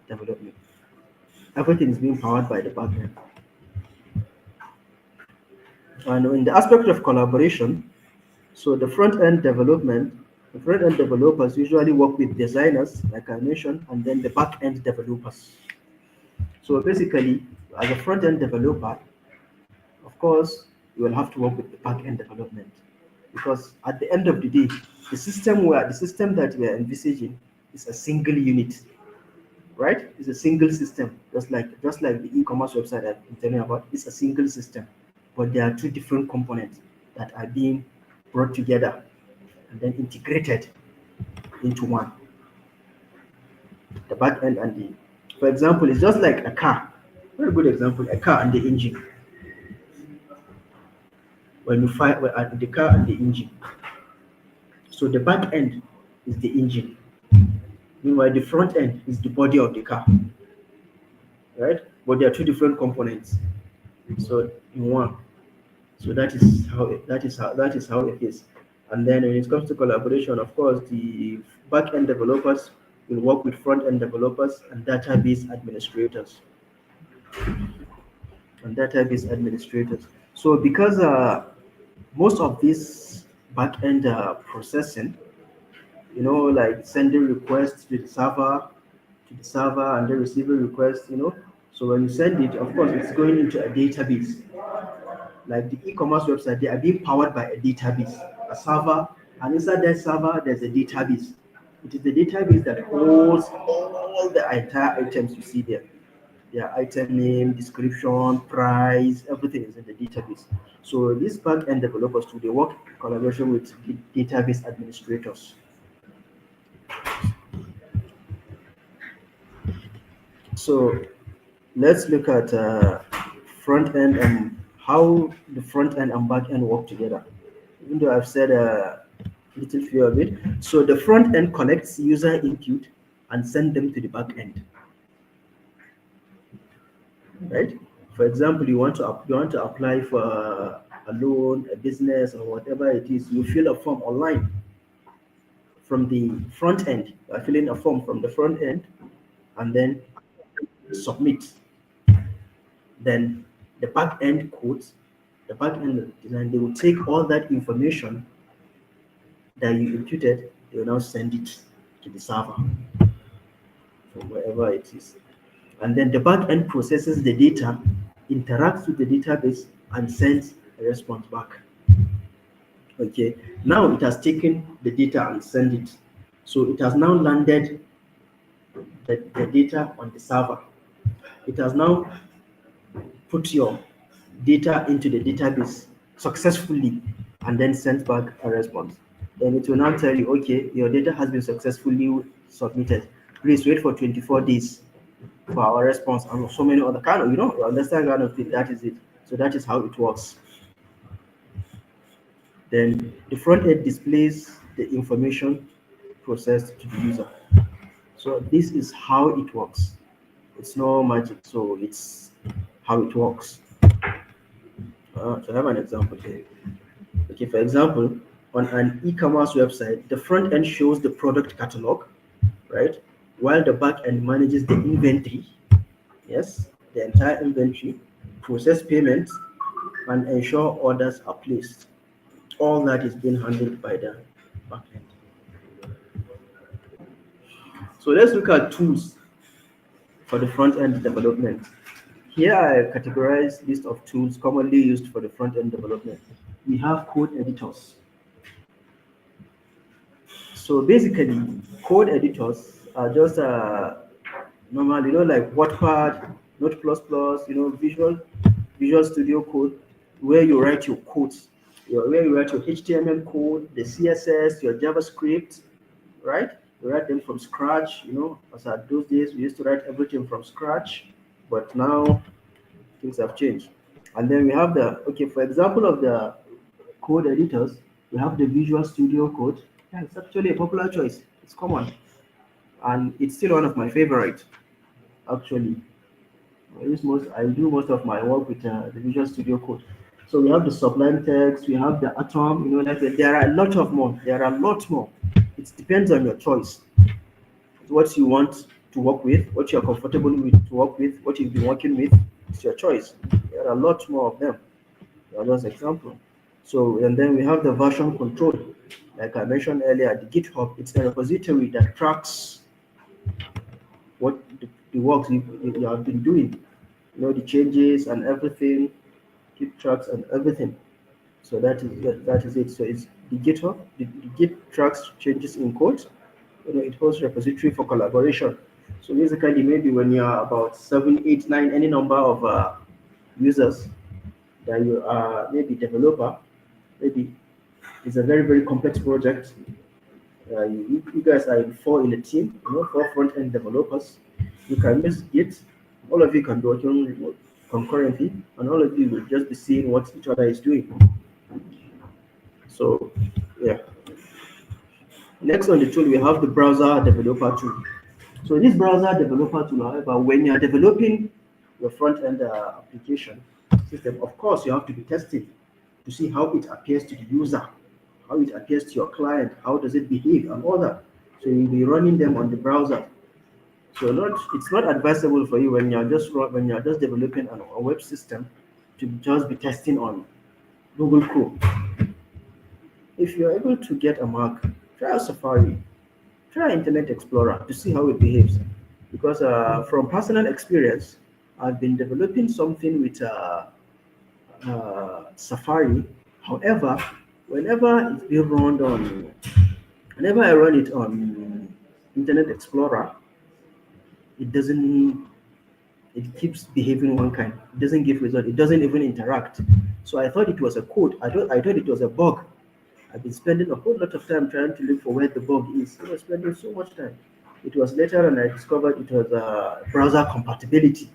development. Everything is being powered by the back end. And in the aspect of collaboration, so the front end developers usually work with designers, like I mentioned, and then the back end developers. So basically, as a front end developer, of course, you will have to work with the back end development, because at the end of the day, the system that we are envisaging is a single unit, right? It's a single system, just like the e-commerce website I've been telling you about. It's a single system, but there are two different components that are being brought together and then integrated into one. The back end and the, for example, it's just like a car. Very good example: a car and the engine. When you fire the car and the engine, so the back end is the engine. Meanwhile, the front end is the body of the car, right? But there are two different components. So in one. So that is how it is. And then when it comes to collaboration, of course, the back end developers will work with front end developers and database administrators. So because most of these back-end processing, like sending requests to the server and then receiving requests. So when you send it, of course, it's going into a database. Like the e-commerce website, they are being powered by a database, a server, and inside that server, there's a database. It is the database that holds all the entire items you see there. Their item name, description, price, everything is in the database. So these back-end developers too, they work in collaboration with the database administrators. So let's look at front end and how the front end and back end work together. Even though I've said a little few of it. So the front end collects user input and send them to the back end, right? For example, you want to apply for a loan, a business, or whatever it is. You fill a form online from the front end. You are filling a form from the front end, and then submit. Then the back end codes, the back end design, they will take all that information that you imputed, they will now send it to the server from wherever it is. And then the back end processes the data, interacts with the database, and sends a response back. Okay, now it has taken the data and sent it. So it has now landed the data on the server. It has now put your data into the database successfully and then sent back a response. Then it will now tell you, okay, your data has been successfully submitted. Please wait for 24 days for our response and so many other kind of, you understand kind of thing. That is it. So that is how it works. Then the front end displays the information processed to the user. So this is how it works. It's no magic. So it's how it works. So I have an example here. Okay, for example, on an e-commerce website, the front end shows the product catalog, right? While the back end manages the inventory, yes, the entire inventory, process payments, and ensure orders are placed. All that is being handled by the back end. So let's look at tools for the front end development. Here I categorize list of tools commonly used for the front end development. We have code editors. So basically, code editors are just normal, like Wattpad, Note++, Visual Studio Code, where you write your codes, where you write your HTML code, the CSS, your JavaScript, right? You write them from scratch, as at those days we used to write everything from scratch, but now things have changed. And then we have okay, for example of the code editors, we have the Visual Studio Code. Yeah, it's actually a popular choice. It's common, and it's still one of my favorite. Actually, I do most of my work with the Visual Studio Code. So we have the Sublime Text, we have the Atom. There are a lot of more. There are a lot more. It depends on your choice. What you want to work with, what you're comfortable with to work with, what you've been working with. It's your choice. There are a lot more of them. They are just example. So, and then we have the version control. Like I mentioned earlier, the GitHub, it's a repository that tracks what the works you have been doing, the changes and everything, keep tracks and everything. So that is it. So it's the GitHub, the Git tracks changes in code. It hosts repository for collaboration. So basically, maybe when you're about 7, 8, 9, any number of users that you are maybe developer, maybe it's a very, very complex project. You guys are four in a team, four front end developers. You can use Git. All of you can be working concurrently, and all of you will just be seeing what each other is doing. So, yeah. Next on the tool, we have the browser developer tool. So this browser developer tool, however, when you are developing your front end application system, of course, you have to be testing to see how it appears to the user, how it appears to your client, how does it behave, and all that. So you'll be running them on the browser. So it's not advisable for you when you're just developing a web system to just be testing on Google Chrome. If you're able to get a Mac, try Safari, try Internet Explorer to see how it behaves. Because from personal experience, I've been developing something with Safari. However, whenever it's being run on, whenever I run it on Internet Explorer, it doesn't. It keeps behaving one kind. It doesn't give result. It doesn't even interact. So I thought it was a code. I thought it was a bug. I've been spending a whole lot of time trying to look for where the bug is. I was spending so much time. It was later and I discovered it was browser compatibility.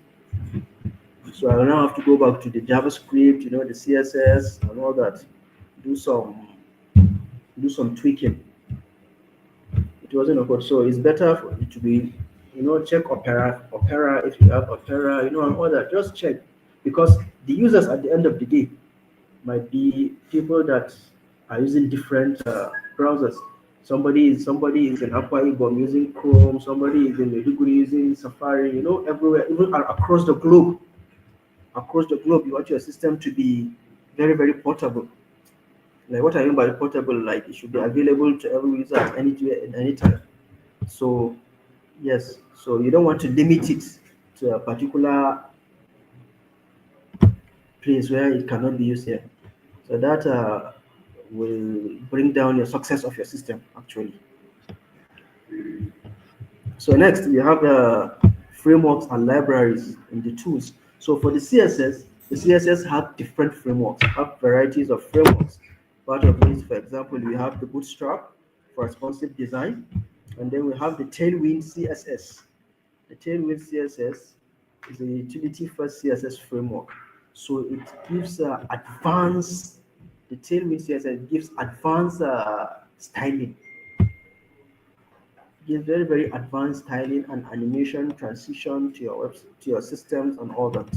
So I now have to go back to the JavaScript, the CSS and all that. Do some do some tweaking. It wasn't a code, so it's better for it to be, check Opera if you have Opera, and all that. Just check because the users at the end of the day might be people that are using different browsers. Somebody is in Akwa Ibom using Chrome. Somebody is in Maiduguri using Safari. Everywhere, even across the globe. Across the globe, you want your system to be very, very portable. Like what I mean by portable, like it should be available to every user at any time. So yes, so you don't want to limit it to a particular place where it cannot be used here. So that will bring down your success of your system actually. So next we have the frameworks and libraries and the tools. So for the CSS have different frameworks, have varieties of frameworks. Part of this, for example, we have the Bootstrap for responsive design, and then we have the Tailwind CSS. The Tailwind CSS is a utility first CSS framework. So it gives the Tailwind CSS gives advanced styling, gives very, very advanced styling and animation transition to to your systems and all that.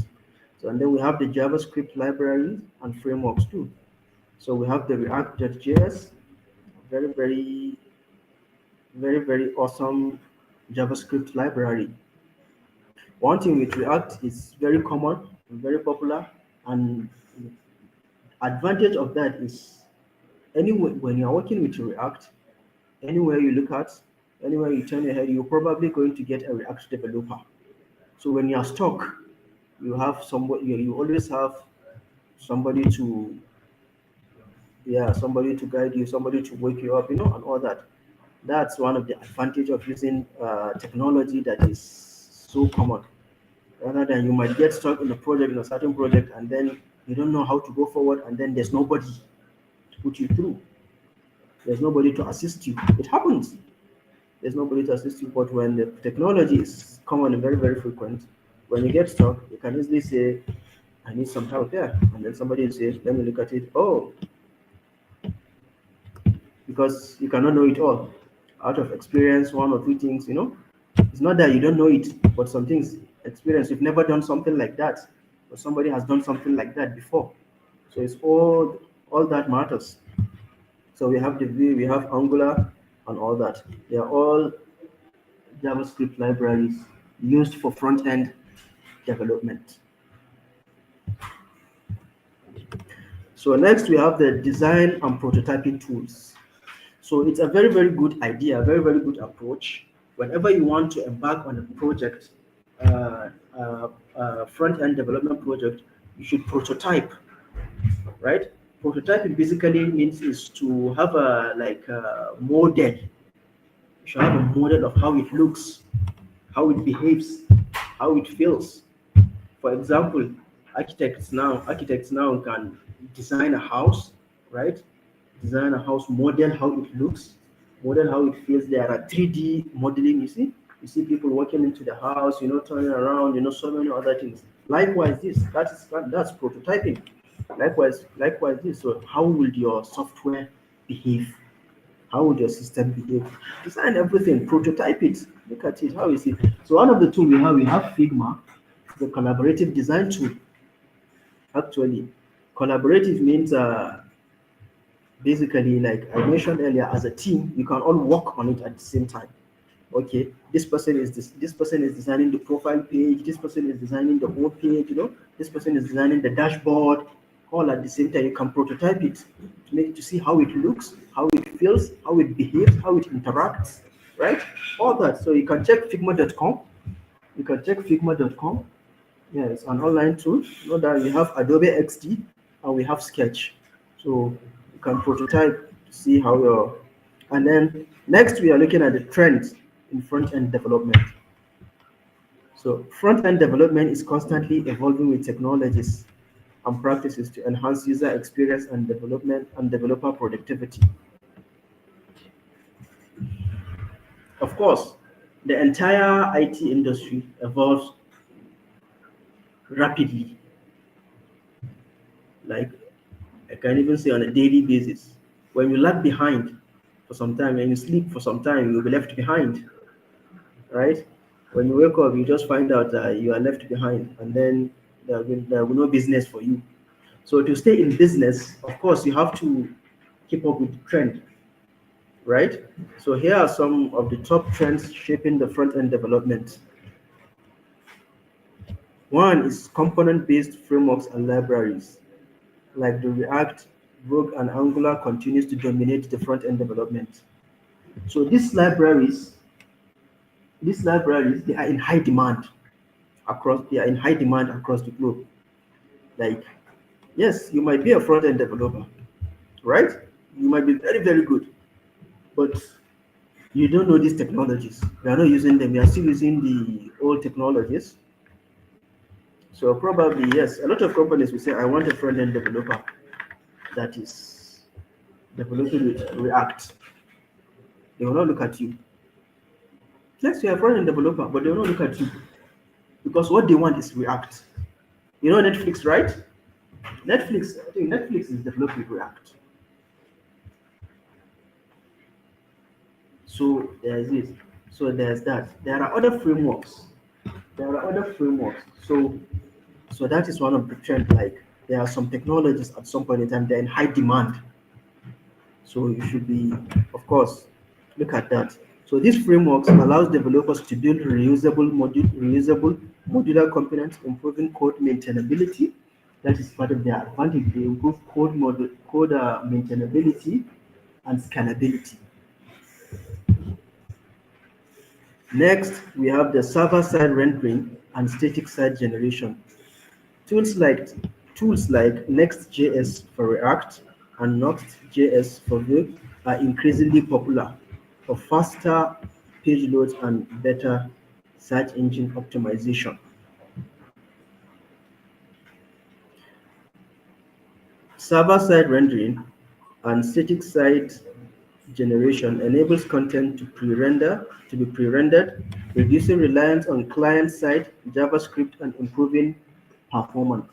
So and then we have the JavaScript libraries and frameworks too. So we have the React.js, very, very, very, very awesome JavaScript library. One thing with React is very common and very popular, and advantage of that is anywhere when you're working with React, anywhere you look at, anywhere you turn your head, you're probably going to get a React developer. So when you're stuck, you have somebody. You always have somebody to, yeah, somebody to guide you, somebody to wake you up, and all that. That's one of the advantage of using technology that is so common. Rather than you might get stuck in a project, in a certain project, and then you don't know how to go forward, and then there's nobody to put you through. There's nobody to assist you. It happens. There's nobody to assist you. But when the technology is common and very, very frequent, when you get stuck, you can easily say, I need some help there. And then somebody will say, let me look at it. Oh, because you cannot know it all. Out of experience, one or two things. It's not that you don't know it, but some things, experience, you've never done something like that, but somebody has done something like that before. So it's all that matters. So we have the Vue, we have Angular, and all that. They are all JavaScript libraries used for front end development. So next we have the design and prototyping tools. So it's a very, very good idea, very, very good approach. Whenever you want to embark on a project, front end development project, you should prototype, right? Prototyping basically means is to have a like a model. You should have a model of how it looks, how it behaves, how it feels. For example, architects now can design a house, right? Design a house, model how it looks, model how it feels. There are 3D modeling, you see. You see people walking into the house, turning around, so many other things. Likewise, that's prototyping. Likewise this. So how will your software behave? How would your system behave? Design everything, prototype it, look at it, how is it? So one of the tools we have Figma, the collaborative design tool. Actually, collaborative means basically, like I mentioned earlier, as a team, you can all work on it at the same time. Okay, this person is designing the profile page, this person is designing the whole page, this person is designing the dashboard, all at the same time. You can prototype it to see how it looks, how it feels, how it behaves, how it interacts, right? All that. So you can check Figma.com. You can check Figma.com. Yeah, it's an online tool. You know that we have Adobe XD and we have Sketch. So you can prototype to see how your. And then next we are looking at the trends in front end development. So front end development is constantly evolving with technologies and practices to enhance user experience and development and developer productivity. Of course, the entire IT industry evolves rapidly, like I can even say on a daily basis. When you lag behind for some time and you sleep for some time, you'll be left behind, right? When you wake up, you just find out that you are left behind, and then there will be no business for you. So to stay in business, of course, you have to keep up with the trend, right? So here are some of the top trends shaping the front end development. One is component-based frameworks and libraries, like the React, Vogue, and Angular continues to dominate the front end development. So these libraries, they are in high demand across the globe. Like, yes, you might be a front end developer, right? You might be very, very good, but you don't know these technologies. You are not using them. You are still using the old technologies. So probably yes, a lot of companies will say, "I want a front end developer that is developing with React." They will not look at you. Yes, you're a front end developer, but they will not look at you because what they want is React. You know Netflix, right? I think Netflix is developed with React. So there's this. So there's that. There are other frameworks. There are other frameworks. So that is one of the trend. Like there are some technologies at some point in time they're in high demand. So you should be, of course, look at that. So these frameworks allows developers to build reusable modular components, improving code maintainability. That is part of their advantage. They improve code maintainability and scalability. Next, we have the server-side rendering and static side generation. Tools like tools like Next.js for React and Next.js for Vue are increasingly popular for faster page loads and better search engine optimization. Server-side rendering and static side generation enables content to be pre-rendered, reducing reliance on client-side JavaScript and improving performance.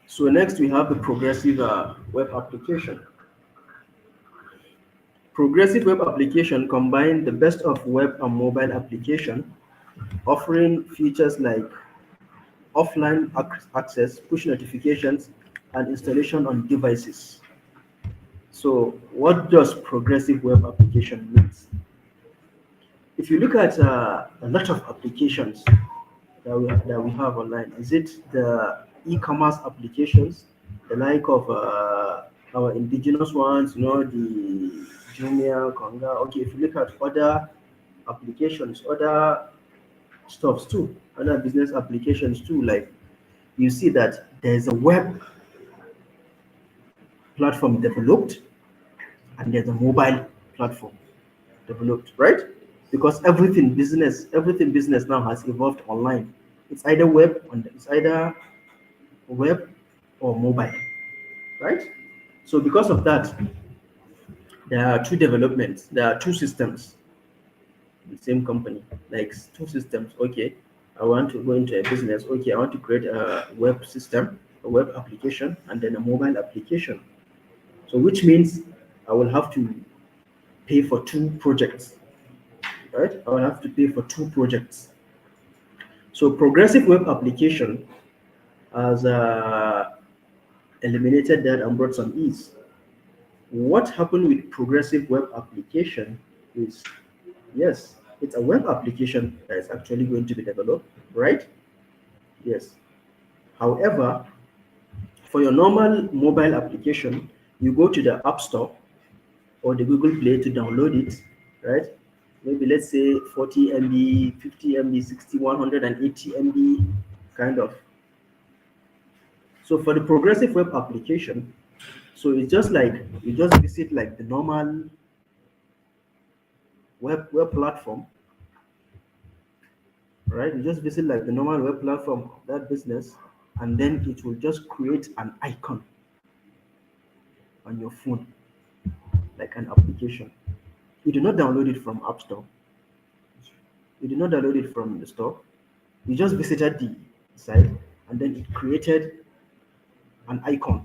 So next we have the progressive web application. Progressive web application combine the best of web and mobile application, offering features like offline access, push notifications, and installation on devices. So what does progressive web application means? If you look at a lot of applications that we have online, is it the e-commerce applications, the like of our indigenous ones, the Jumia, Konga. Okay, if you look at other applications, other stuffs too, other business applications too, like you see that there's a web platform developed and there's a mobile platform developed, right? Because everything business now has evolved online. It's either web or mobile, right? So because of that, there are two developments. There are two systems, the same company, like two systems. Okay, I want to go into a business. Okay, I want to create a web system, a web application, and then a mobile application. So which means I will have to pay for two projects, right? I will have to pay for two projects. So progressive web application has eliminated that and brought some ease. What happened with progressive web application is, yes, It's a web application that is actually going to be developed, right? Yes. However, for your normal mobile application, you go to the App Store or the Google Play to download it, right? Maybe let's say 40 MB, 50 MB, 60, 180 MB, kind of. So for the progressive web application, so it's just like you just visit like the normal web platform, right? You just visit like the normal web platform of that business, and then it will just create an icon on your phone, like an application. You do not download it from App Store. You did not download it from the store. You just visited the site and then it created an icon,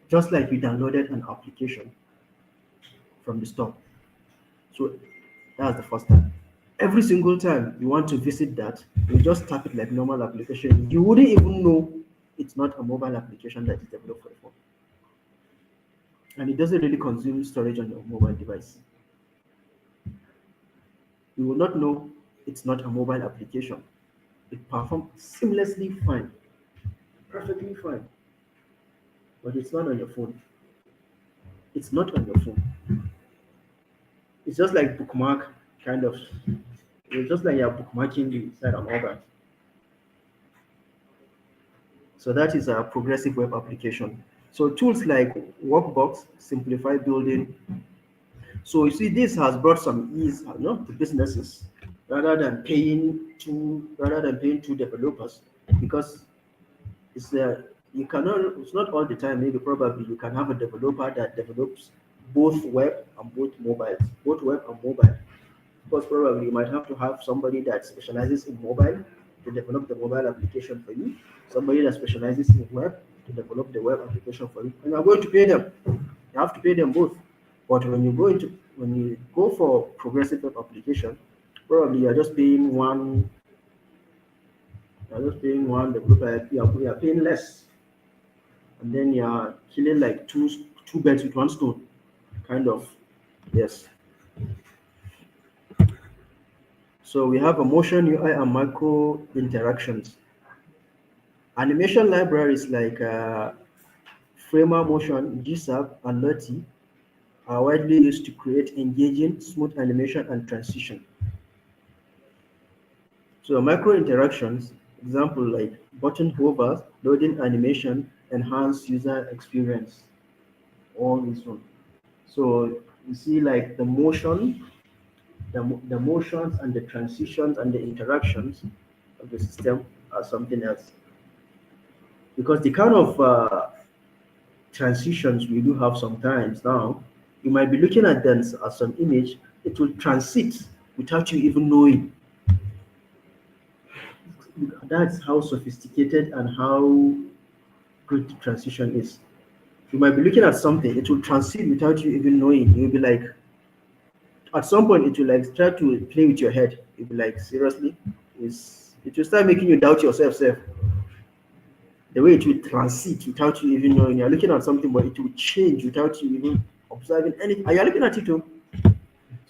just like you downloaded an application from the store. So that's the first time. Every single time you want to visit that, you just tap it like normal application. You wouldn't even know it's not a mobile application that is developed for the phone. And it doesn't really consume storage on your mobile device. You will not know it's not a mobile application. It performs seamlessly fine, perfectly fine, but it's not on your phone. It's not on your phone. It's just like bookmark kind of. It's just like you're bookmarking the site and all that. So that is a progressive web application. So tools like Workbox simplify building. So you see, this has brought some ease, to businesses rather than paying two developers, because it's you cannot. It's not all the time. Maybe probably you can have a developer that develops both web and both mobiles, both web and mobile. Because probably you might have to have somebody that specializes in mobile to develop the mobile application for you, somebody that specializes in web to develop the web application for you, and you're going to pay them. You have to pay them both. But when you go for progressive web application, probably you're just paying one developer, you're paying less, and then you're killing like two birds with one stone, kind of. Yes. So we have a motion UI and micro interactions. Animation libraries like Framer Motion, GSAP, and Lottie are widely used to create engaging, smooth animation and transition. So micro interactions, example like button hovers, loading animation, enhance user experience, all this one. So you see like the motions and the transitions and the interactions of the system are something else. Because the kind of transitions we do have sometimes now, you might be looking at them as some image, it will transit without you even knowing. That's how sophisticated and how good the transition is. You might be looking at something, it will transit without you even knowing. You'll be like, at some point, it will like try to play with your head. You'll be like, seriously? It will start making you doubt yourself, self. The way it will transit without you even knowing. You're looking at something, but it will change without you even observing anything. And you're looking at it too.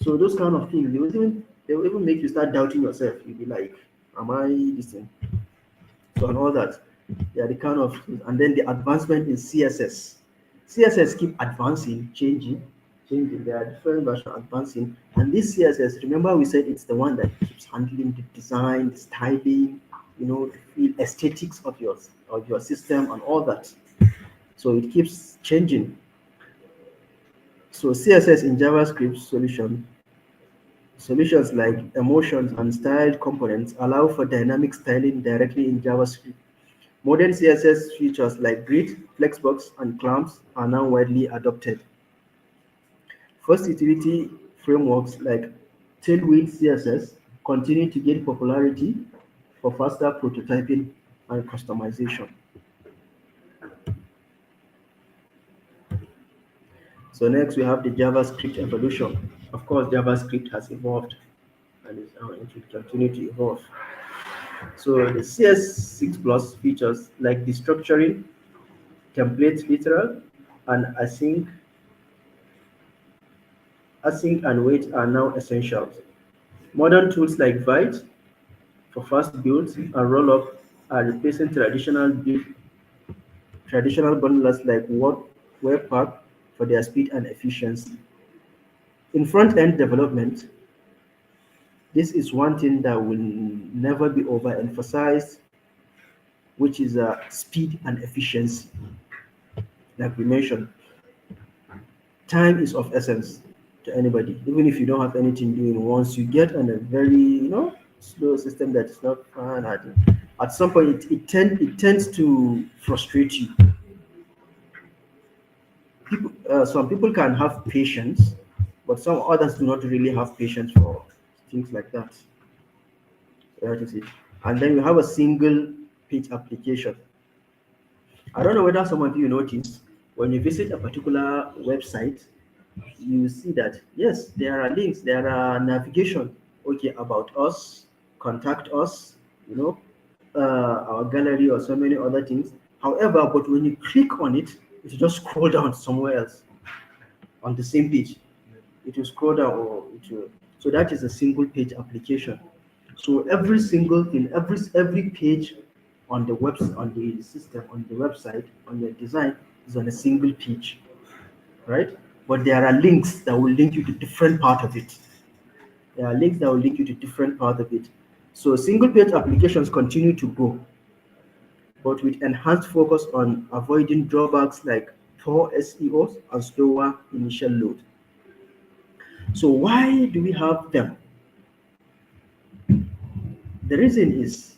So those kind of things, they will even make you start doubting yourself. You'll be like, am I this thing? So and all that. Yeah, the kind of and then the advancement in CSS. CSS keep advancing, changing. There are different versions advancing. And this CSS, remember we said it's the one that keeps handling the design, the styling, the aesthetics of your system and all that. So it keeps changing. So CSS in JavaScript solutions like emotions and styled components allow for dynamic styling directly in JavaScript. Modern CSS features like grid, flexbox, and clamps are now widely adopted. First utility frameworks like Tailwind CSS continue to gain popularity for faster prototyping and customization. So next we have the JavaScript evolution. Of course, JavaScript has evolved and it will continue to evolve. So the CS6 Plus features like destructuring, template literal, and async and wait are now essentials. Modern tools like Vite for fast builds and rollup are replacing traditional bundlers like Webpack for their speed and efficiency. In front-end development, this is one thing that will never be overemphasized, which is speed and efficiency. Like we mentioned, time is of essence to anybody. Even if you don't have anything doing, once you get on a very slow system that is not fun, at some point it tends to frustrate you. Some people can have patience, but some others do not really have patience for things like that. So that is it. And then you have a single page application. I don't know whether some of you notice when you visit a particular website, you see that yes, there are links, there are navigation, okay, about us, contact us, you know, our gallery or so many other things. However, but when you click on it, it just scroll down somewhere else on the same page. It will scroll down or it will. So that is a single page application. So every single thing, every page on the on the system, on the website, on the design is on a single page, right? But there are links that will link you to different part of it. There are links that will link you to different part of it. So single page applications continue to grow, but with enhanced focus on avoiding drawbacks like poor SEOs and slower initial load. So why do we have them? The reason is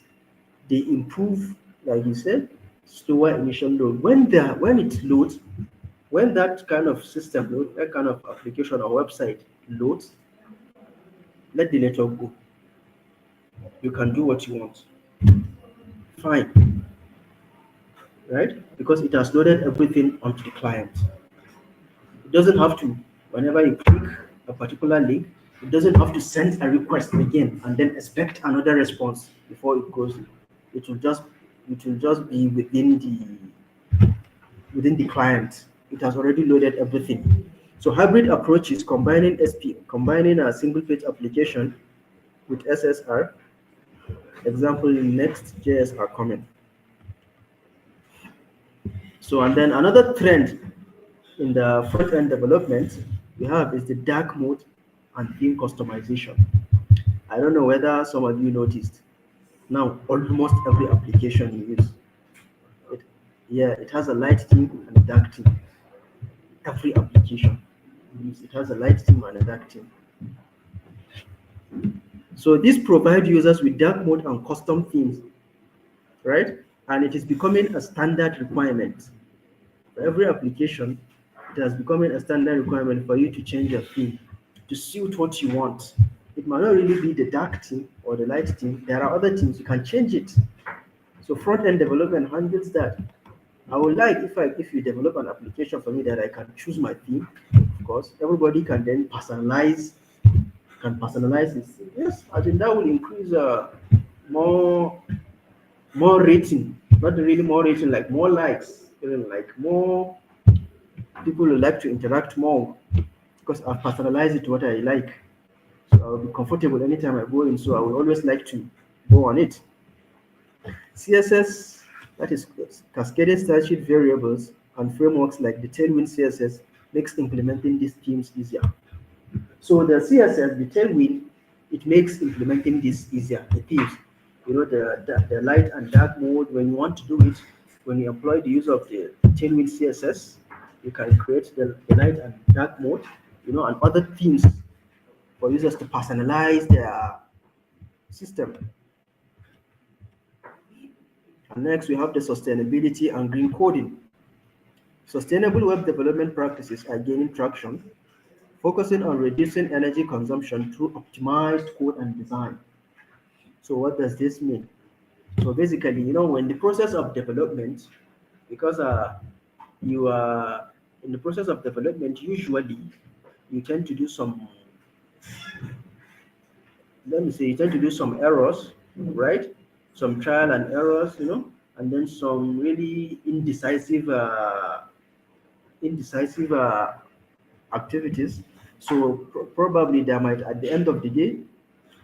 they improve, like you said, slower initial load. When it loads, when that kind of system load, that kind of application or website loads, let the network go. You can do what you want. Fine, right? Because it has loaded everything onto the client. It doesn't have to, whenever you click a particular link, it doesn't have to send a request again and then expect another response before it goes. It will just be within the client. It has already loaded everything. So hybrid approach is combining a single page application with SSR. Example in Next.js are common. So and then another trend in the front end development we have is the dark mode and theme customization. I don't know whether some of you noticed. Now almost every application you use, it, yeah, it has a light theme and a dark theme. Every application you use, it has a light theme and a dark theme. So this provides users with dark mode and custom themes, right? And it is becoming a standard requirement for every application. It has become a standard requirement for you to change your theme to suit what you want. It might not really be the dark theme or the light theme. There are other themes you can change it. So front end development handles that. I would like if you develop an application for me that I can choose my theme. Of course, everybody can then personalize it. Yes, I think that will increase more rating. Not really more rating, like more likes, like more people will like to interact more because I've personalized it to what I like. So I'll be comfortable anytime I go in. So I will always like to go on it. CSS, that is cascaded style sheet variables and frameworks like the Tailwind CSS makes implementing these themes easier. So the CSS, the Tailwind, it makes implementing this easier. The themes, the light and dark mode. When you want to do it, when you employ the use of the Tailwind CSS, you can create the light and dark mode, and other themes for users to personalize their system. And next, we have the sustainability and green coding. Sustainable web development practices are gaining traction, focusing on reducing energy consumption through optimized code and design. So, what does this mean? So, basically, when the process of development, because you are in the process of development, usually you tend to do some, let me say, you tend to do some errors, right? Some trial and errors, and then some really indecisive activities. So probably there might, at the end of the day,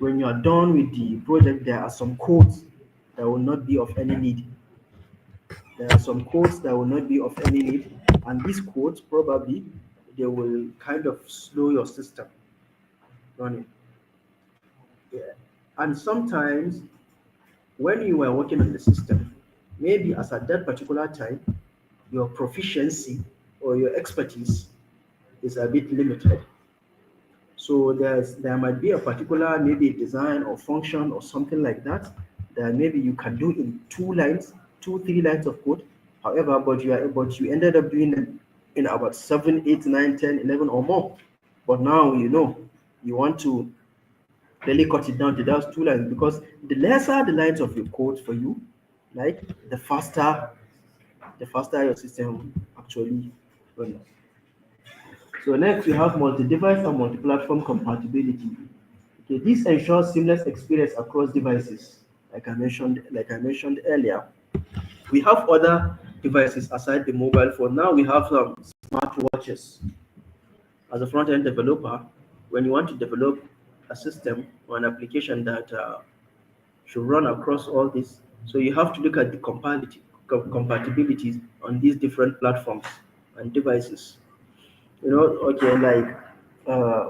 when you are done with the project, there are some codes that will not be of any need. There are some codes that will not be of any need, and these codes probably they will kind of slow your system running. Yeah. And sometimes when you are working on the system, maybe as at that particular time, your proficiency or your expertise is a bit limited. So there might be a particular maybe design or function or something like that that maybe you can do in 2 lines, 3 lines of code. However, but you ended up doing them in about 7, 8, 9, 10, 11 or more. But now you want to really cut it down to those 2 lines because the lesser the lines of your code for you, like the faster your system actually runs. So next we have multi-device and multi-platform compatibility. Okay, this ensures seamless experience across devices. Like I mentioned earlier, we have other devices aside the mobile phone. Now we have some smartwatches. As a front-end developer, when you want to develop a system or an application that should run across all this, so you have to look at the compatibilities on these different platforms and devices. Okay, like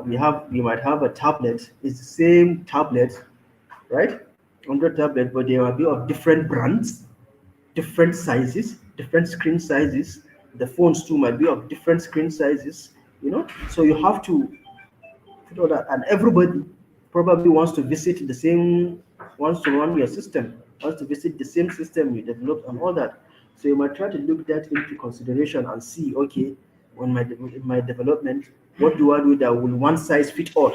we might have a tablet. It's the same tablet, right? Under tablet, but they will be of different brands, different sizes, different screen sizes. The phones too might be of different screen sizes. So you have to put all that, and everybody probably wants to run your system, wants to visit the same system you developed and all that. So you might try to look that into consideration and see, okay, in my development, what do I do that will one size fit all?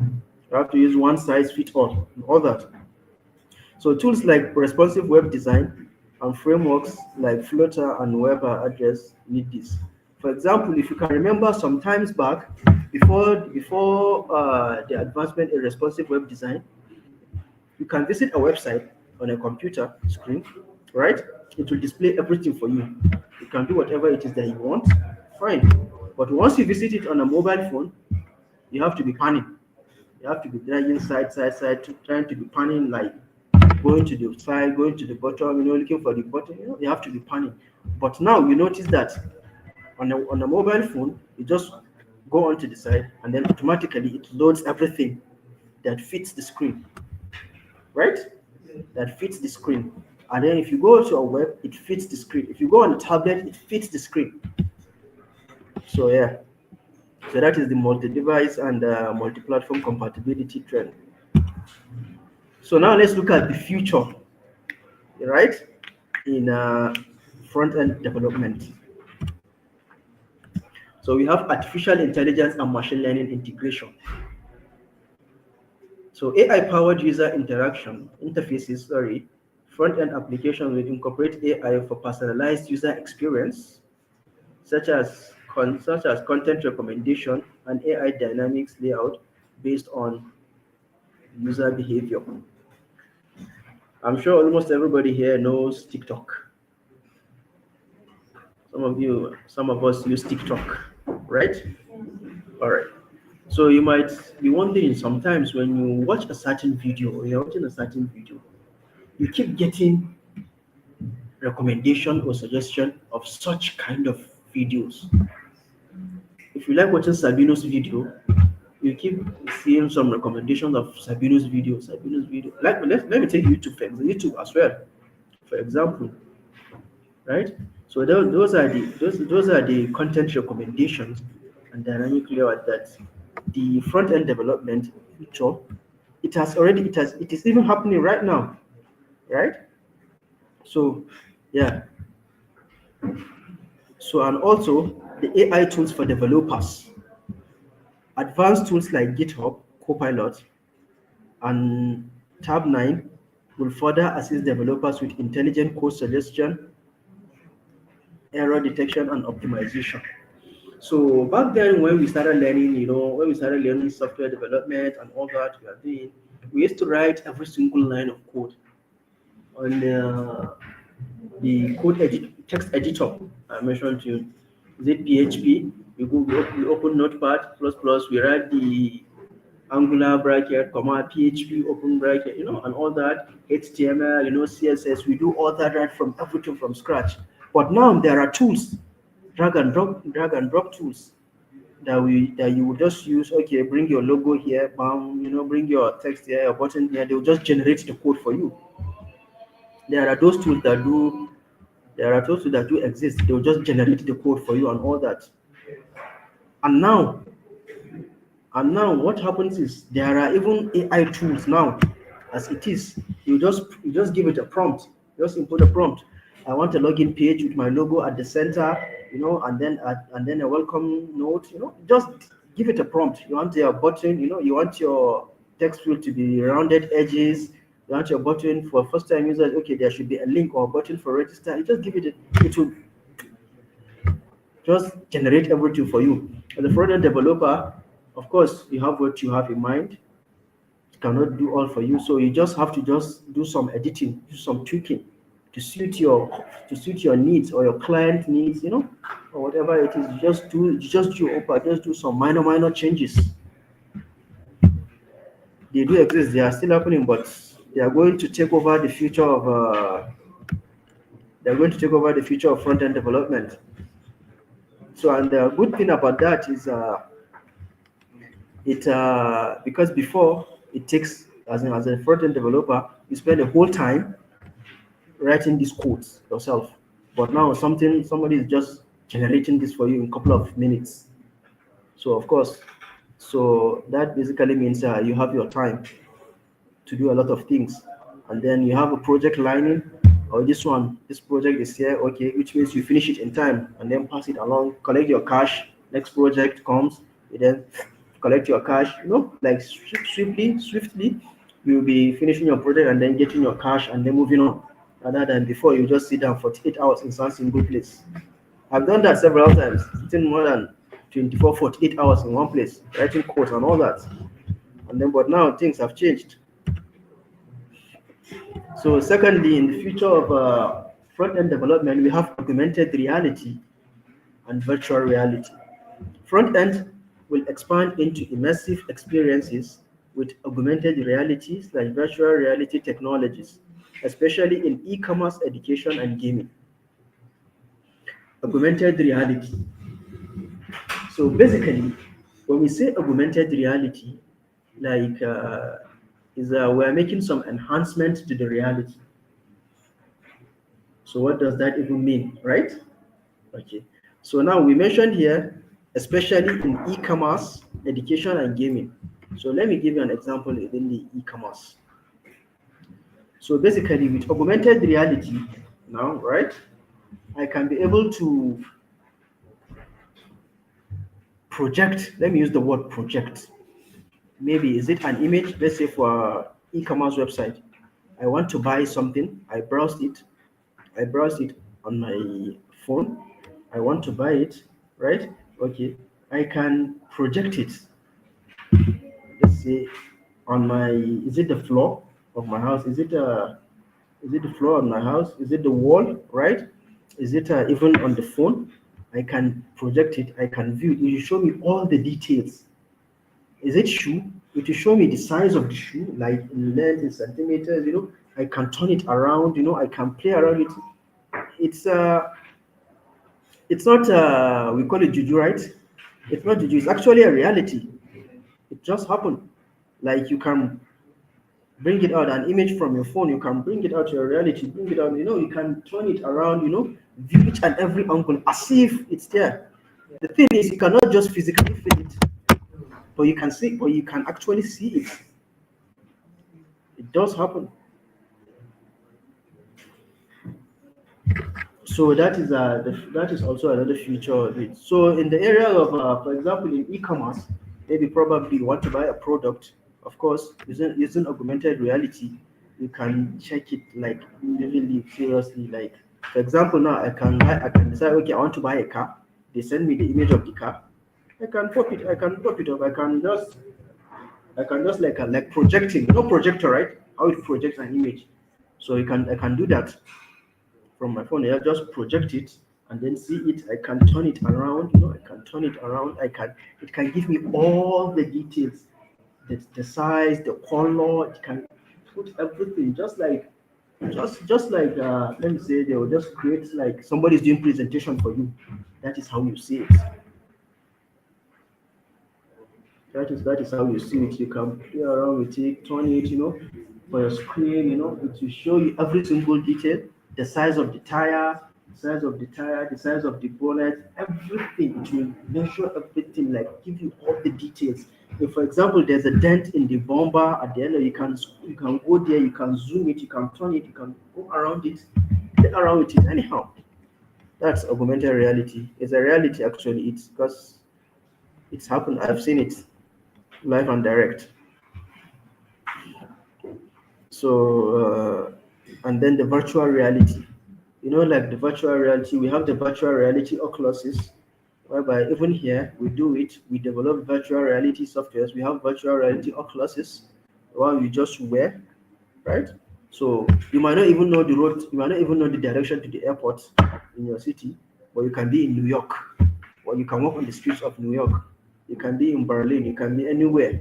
You have to use one size fit all and all that. So tools like responsive web design and frameworks like Flutter and Weber address need this. For example, if you can remember some times back, before the advancement in responsive web design, you can visit a website on a computer screen, right? It will display everything for you. You can do whatever it is that you want, fine. But once you visit it on a mobile phone, you have to be panning. You have to be dragging side, side, side, trying to be panning like going to the side, going to the bottom, looking for the button. You have to be panning. But now you notice that on a mobile phone, you just go onto the side and then automatically it loads everything that fits the screen, right? That fits the screen. And then if you go to a web, it fits the screen. If you go on a tablet, it fits the screen. So yeah, so that is the multi-device and multi-platform compatibility trend. So now let's look at the future, right? In front-end development. So we have artificial intelligence and machine learning integration. So AI-powered user interaction interfaces, front-end application will incorporate AI for personalized user experience, such as content recommendation and AI dynamics layout based on user behavior. I'm sure almost everybody here knows TikTok. Some of us use TikTok, right? All right. So you might be wondering sometimes when you watch a certain video or you're watching a certain video, you keep getting recommendation or suggestion of such kind of videos. If you like watching Sabino's video, you keep seeing some recommendations of Sabino's video, Sabino's video. Like let me take YouTube as well, for example, right? So those are the content recommendations and dynamic layout that the front end development feature. It is even happening right now, right? So yeah. So and also the AI tools for developers, advanced tools like GitHub, Copilot, and Tab9 will further assist developers with intelligent code suggestion, error detection, and optimization. So back then, when we started learning software development and all that we are doing, we used to write every single line of code on the text editor I mentioned to you. Is it PHP? We open Notepad plus plus. We write Angular bracket, comma, PHP, open bracket, and all that, HTML, CSS. We do all that right from everything from scratch. But now there are tools, drag and drop tools that you will just use. Okay, bring your logo here, bam, bring your text here, your button here. They'll just generate the code for you. There are those tools that do. There are tools that do exist. They'll just generate the code for you and all that. And now And now what happens is there are even AI tools now as it is. You just give it a prompt. Just input a prompt. I want a login page with my logo at the center, and then a welcome note, just give it a prompt. You want your button, you want your text field to be rounded edges, you want your button for first time users, okay, there should be a link or a button for register. You just give it will just generate everything for you. As a front-end developer, of course, you have what you have in mind. It cannot do all for you, so you just have to just do some editing, do some tweaking to suit your needs or your client needs, or whatever it is. You just do some minor changes. They do exist. They are still happening, but they are going to take over the future of. They're going to take over the future of front-end development. So, and the good thing about that is it because before it takes as a front-end developer, you spend the whole time writing these codes yourself. But now somebody is just generating this for you in a couple of minutes. So of course, so that basically means you have your time to do a lot of things. And then you have a project lining, or this project is here, okay, which means you finish it in time and then pass it along, collect your cash. Next project comes, you then collect your cash, like swiftly, you'll be finishing your project and then getting your cash and then moving on. Rather than before, you just sit down for 8 hours in some single place. I've done that several times, sitting more than 24, 48 hours in one place, writing codes and all that. And then, but now things have changed. So secondly, in the future of front-end development, we have augmented reality and virtual reality. Front-end will expand into immersive experiences with augmented realities like virtual reality technologies, especially in e-commerce, education, and gaming. Augmented reality. So basically, when we say augmented reality, like is we're making some enhancement to the reality. So what does that even mean, right? Okay. So now we mentioned here, especially in e-commerce, education, and gaming. So let me give you an example within the e-commerce. So basically, with augmented reality, now, right, I can be able to project. Let me use the word project. Maybe is it an image? Let's say for e-commerce website, I want to buy something. I browse it on my phone. I want to buy it, right? Okay. I can project it. Let's say on my, is it the floor of my house? Is it the floor of my house? Is it the wall, right? Is it even on the phone? I can project it. I can view it. It will show me all the details. Is it shoe? It will show me the size of the shoe, like in length, in centimeters. I can turn it around. I can play around it. It's not we call it juju, right? It's not juju. It's actually a reality. It just happened. Like you can bring it out an image from your phone. You can bring it out to your reality. Bring it out. You can turn it around. View each and every angle as if it's there. The thing is, you cannot just physically feel it, but you can see, but you can actually see it. It does happen. So that is also another feature of it. So in the area of, for example, in e-commerce, maybe probably you want to buy a product. Of course, using augmented reality, you can check it like vividly, seriously. Like for example, now I can decide, okay, I want to buy a car. They send me the image of the car. I can pop it up. I can just like projecting, projector, right? How it projects an image. So I can do that from my phone. I just project it and then see it. I can turn it around. I can turn it around. It can give me all the details. the size, the color. It can put everything, just like let me say they will just create like somebody's doing presentation for you. That is how you see it. That is how you see it. You can play around with it, turn it, for your screen. It will show you every single detail, the size of the tire, the size of the bonnet, everything. It will measure everything, like give you all the details. If, for example, there's a dent in the bumper at the end, you can go there, you can zoom it, you can turn it, you can go around it, play around with it. Anyhow, that's augmented reality. It's a reality actually. It's because it's happened. I've seen it live and direct. And then the virtual reality. Like the virtual reality, we have the virtual reality Oculuses, whereby even here we do it. We develop virtual reality softwares. We have virtual reality Oculuses, the one you just wear, right? So you might not even know the road. You might not even know the direction to the airport in your city, but you can be in New York, or you can walk on the streets of New York. You can be in Berlin. You can be anywhere.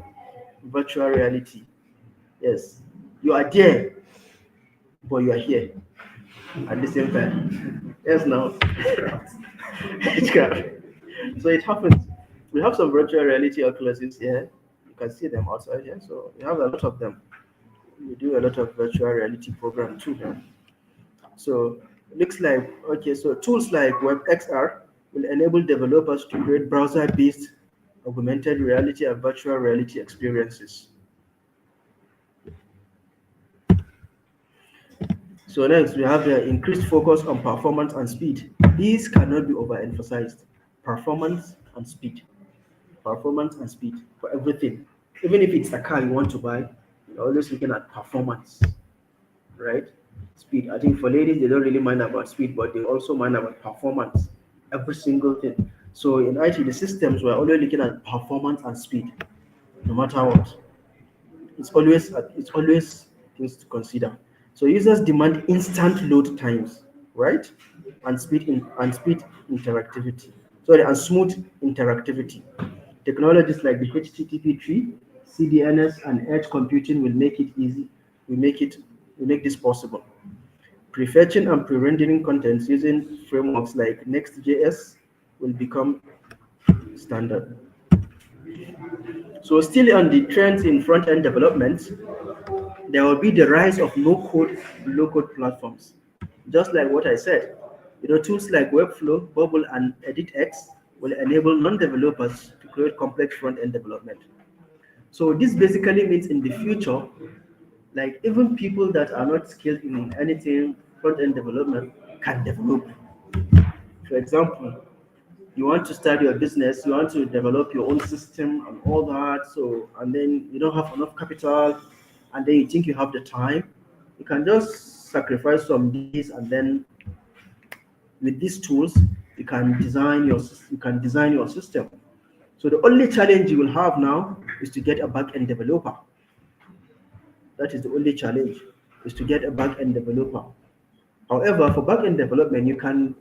Virtual reality. Yes, you are there, but you are here at the same time. Yes, now. Witchcraft. So it happens. We have some virtual reality Oculuses here. You can see them outside here. So we have a lot of them. We do a lot of virtual reality program too here. So looks like okay. So tools like WebXR will enable developers to create browser-based augmented reality and virtual reality experiences. So next we have the increased focus on performance and speed. These cannot be overemphasized. Performance and speed. Performance and speed for everything. Even if it's a car you want to buy, you're always looking at performance, right? Speed. I think for ladies they don't really mind about speed, but they also mind about performance. Every single thing. So in IT, the systems we're always looking at performance and speed, no matter what. It's always things to consider. So users demand instant load times, right? And speed interactivity. Sorry, and smooth interactivity. Technologies like the HTTP3, CDNS, and edge computing will make it easy. We make it we make this possible. Prefetching and pre-rendering contents using frameworks like Next.js will become standard. So still on the trends in front-end development, there will be the rise of no-code, low-code platforms. Just like what I said, tools like Webflow, Bubble, and EditX will enable non-developers to create complex front-end development. So this basically means in the future, like even people that are not skilled in anything front-end development can develop. For example, you want to start your business, you want to develop your own system and all that. So, and then you don't have enough capital, and then you think you have the time, you can just sacrifice some days, and then with these tools, you can design your system. So the only challenge you will have now is to get a back-end developer. That is the only challenge, is to get a back-end developer. However, for back-end development, you can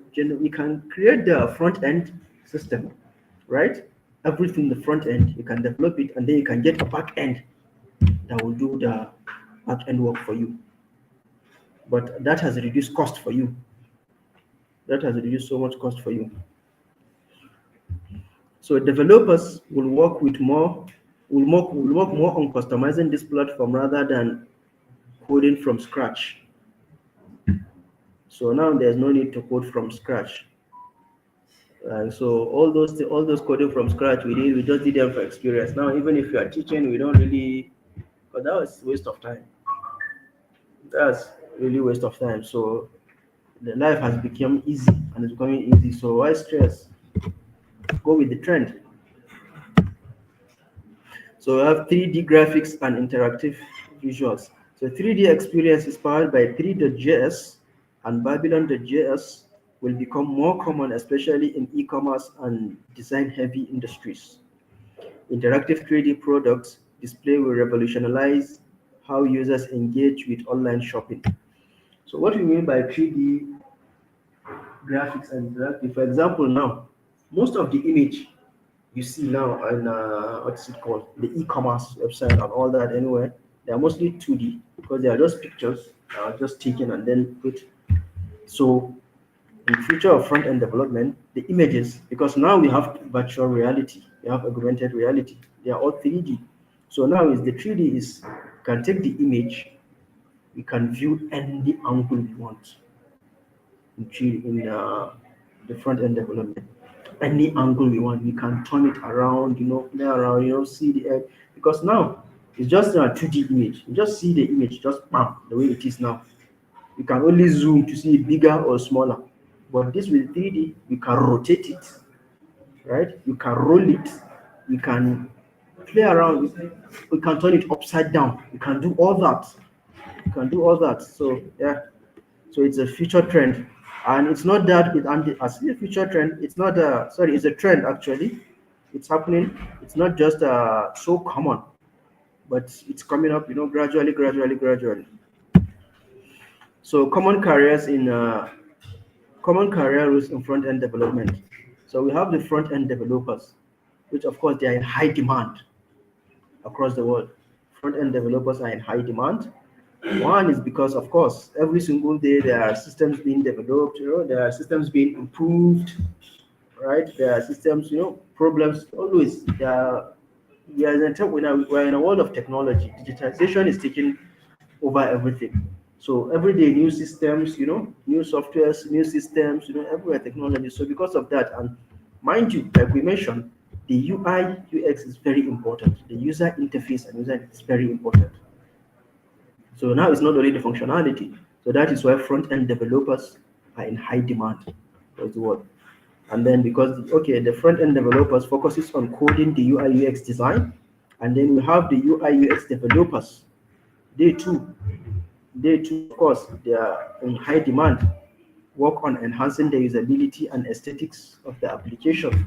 create the front-end system, right? Everything the front end, you can develop it, and then you can get a back-end that will do the back-end work for you. But that has reduced cost for you. That has reduced so much cost for you. So developers will work more on customizing this platform rather than coding from scratch. So now there's no need to code from scratch. So all those coding from scratch we just did them for experience. Now even if you are teaching, we don't really, because that was waste of time. That's really waste of time. So the life has become easy and it's becoming easy. So why stress? Go with the trend. So we have 3D graphics and interactive visuals. So 3D experience is powered by 3.js and Babylon.js will become more common, especially in e-commerce and design-heavy industries. Interactive 3D products display will revolutionize how users engage with online shopping. So what we mean by 3D graphics and interactive, for example, now most of the image you see now on what's it called, the e-commerce website and all that. Anyway, they are mostly 2D because they are just pictures just taken and then put. So in future of front end development, the images, because now we have virtual reality, we have augmented reality, they are all 3D. So now is the 3D is can take the image, we can view any angle we want in 3D, in the front end development. Any angle we want, we can turn it around, play around, see the edge. Because now it's just a 2D image. You just see the image, just bam, the way it is now. You can only zoom to see it bigger or smaller. But this with 3D, you can rotate it, right? You can roll it, you can play around with it, you can turn it upside down. You can do all that. You can do all that. So yeah, so it's a future trend, and it's not that it and as a future trend. It's not a sorry, it's a trend actually. It's happening. It's not just so common, but it's coming up. Gradually, gradually, gradually. So common career rules in front end development. So we have the front end developers, which of course they are in high demand across the world. Front end developers are in high demand. One is because, of course, every single day there are systems being developed, there are systems being improved, right? There are systems, problems always. We are we're in a world of technology. Digitization is taking over everything. So every day, new systems, new softwares, new systems, everywhere technology. So because of that, and mind you, like we mentioned, the UI UX is very important. The user interface and user is very important. So now it's not only the functionality. So that is why front end developers are in high demand. That's the word. And then because the front end developers focuses on coding the UI UX design, and then we have the UI UX developers. They too, of course, they are in high demand. Work on enhancing the usability and aesthetics of the application.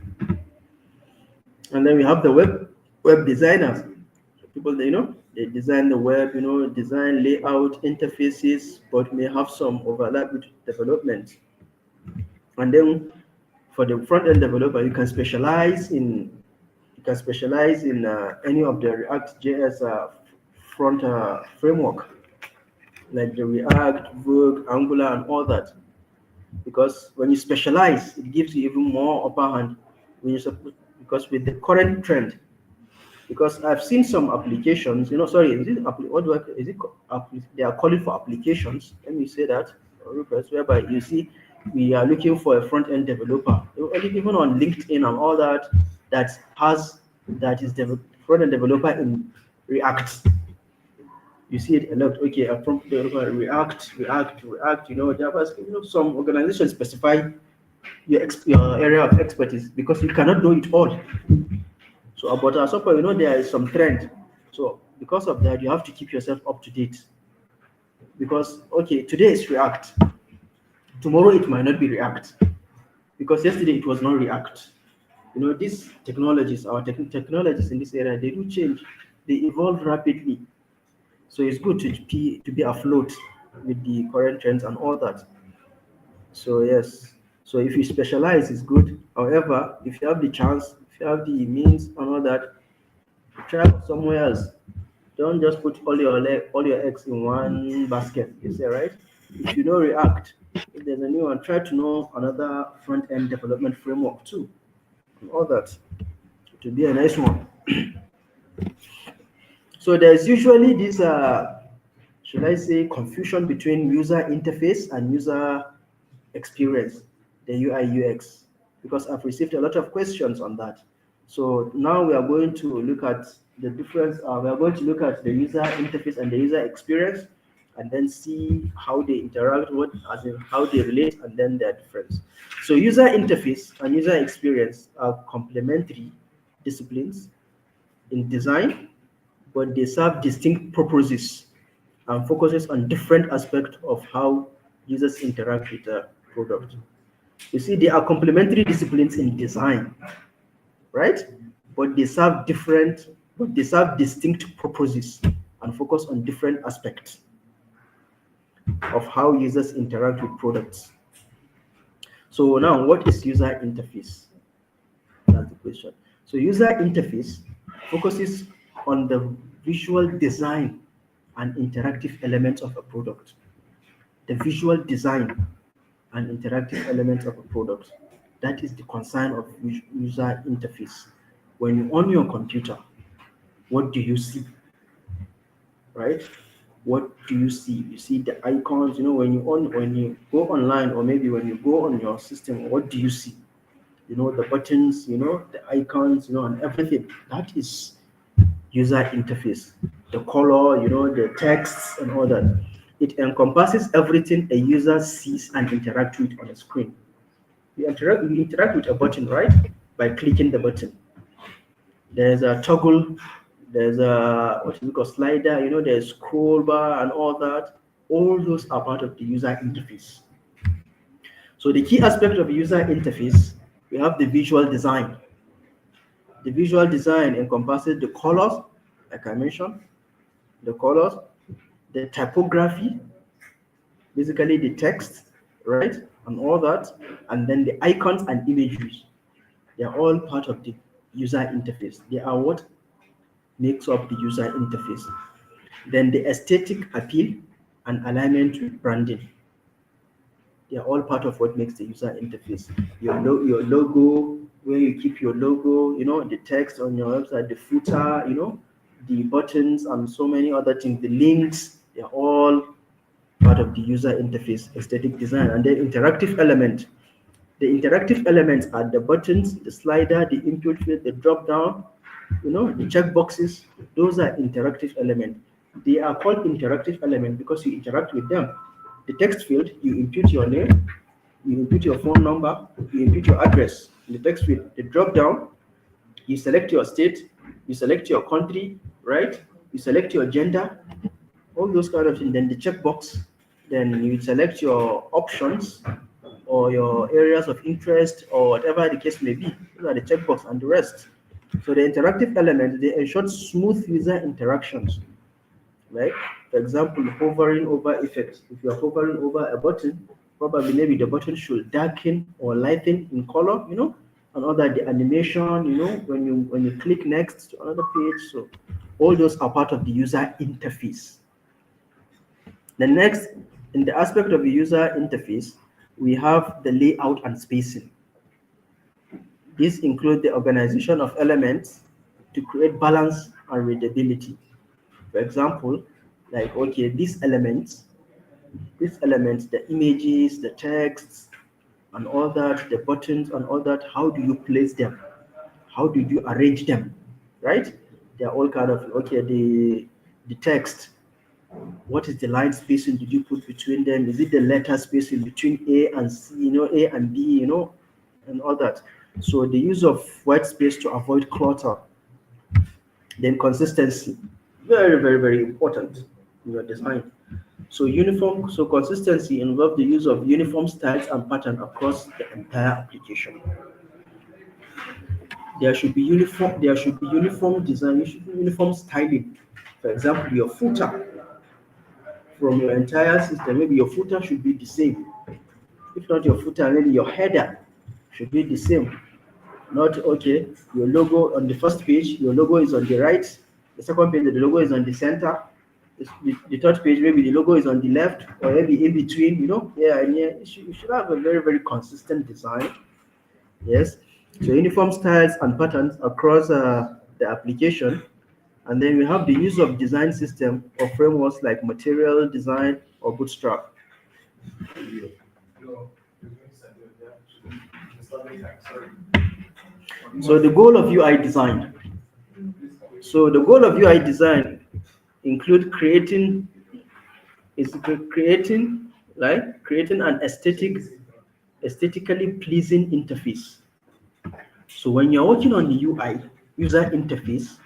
And then we have the web designers. People they design the web, design layout interfaces, but may have some overlap with development. And then for the front end developer, you can specialize in any of the React JS front framework, like the React, Vue, Angular, and all that. Because when you specialize, it gives you even more upper hand. Because with the current trend, because I've seen some applications, sorry, is it what do I is it they are calling for applications? Let me say that, or request, whereby you see we are looking for a front end developer, even on LinkedIn and all that, that is the front end developer in React. You see it a lot. Okay, a front developer React. JavaScript. Some organizations specify your area of expertise because you cannot do it all. So about our software, there is some trend. So because of that, you have to keep yourself up to date. Because today is React, tomorrow it might not be React. Because yesterday it was not React. These technologies, our technologies in this area, they do change. They evolve rapidly. So it's good to be afloat with the current trends and all that. So yes. So if you specialize, it's good. However, if you have the chance, if you have the means and all that, try somewhere else. Don't just put all your eggs in one basket. You say, right? If you know React, if there's a new one, try to know another front end development framework too. And all that to be a nice one. So there's usually this should I say confusion between user interface and user experience, the UI UX, because I've received a lot of questions on that. So now we are going to look at the difference. We are going to look at the user interface and the user experience, and then see how they interact, as in how they relate, and then their difference. So user interface and user experience are complementary disciplines in design, but they serve distinct purposes and focuses on different aspects of how users interact with the product. You see, they are complementary disciplines in design, right? But they serve distinct purposes and focus on different aspects of how users interact with products. So now, what is user interface? That's the question. So user interface focuses on the visual design and interactive elements of a product. The visual design and interactive elements of a product. That is the concern of user interface. When you on your computer, what do you see? Right? What do you see? You see the icons, when you go online, or maybe when you go on your system, what do you see? The buttons, the icons, and everything. That is user interface. The color, the texts and all that. It encompasses everything a user sees and interacts with on a screen. You interact with a button, right? By clicking the button. There's a toggle, there's a what is it called slider, there's scroll bar and all that. All those are part of the user interface. So the key aspect of user interface, we have the visual design. The visual design encompasses the colors, like I mentioned, the colors, the typography, basically the text, right, and all that, and then the icons and imageries. They are all part of the user interface. They are what makes up the user interface. Then the aesthetic appeal and alignment with branding. They are all part of what makes the user interface. Your logo, where you keep your logo, the text on your website, the footer, the buttons, and so many other things, the links, they're all part of the user interface, aesthetic design. And then interactive element. The interactive elements are the buttons, the slider, the input field, the drop down, the check boxes. Those are interactive elements. They are called interactive element because you interact with them. The text field, you input your name, you input your phone number, you input your address in the text field. The drop down, you select your state, you select your country, right? You select your gender, all those kind of things. Then the checkbox, then you select your options or your areas of interest or whatever the case may be. Those are the checkbox and the rest. So the interactive elements, they ensure smooth user interactions, right? For example, hovering over effects. If you're hovering over a button, probably maybe the button should darken or lighten in color, and other the animation, when you click next to another page. So all those are part of the user interface. The next, in the aspect of the user interface, we have the layout and spacing. These include the organization of elements to create balance and readability. For example, like okay, these elements, the images, the texts, and all that, the buttons and all that, how do you place them? How did you arrange them? Right? They're all kind of okay, the text, what is the line spacing did you put between them? Is it the letter spacing between A and C, A and B, and all that? So the use of white space to avoid clutter. Then consistency, very, very, very important in your design. So consistency involves the use of uniform styles and pattern across the entire application. There should be uniform design, uniform styling. For example, your footer from your entire system, maybe your footer should be the same. If not your footer, maybe your header should be the same. Not okay, your logo on the first page, your logo is on the right, the second page, the logo is on the center, the third page, maybe the logo is on the left, or maybe in between, yeah, and yeah. You should have a very, very consistent design. Yes. So uniform styles and patterns across the application. And then we have the use of design system or frameworks like material design or bootstrap. So the goal of UI design. So the goal of UI design include creating creating an aesthetically pleasing interface. So when you're working on the UI user interface,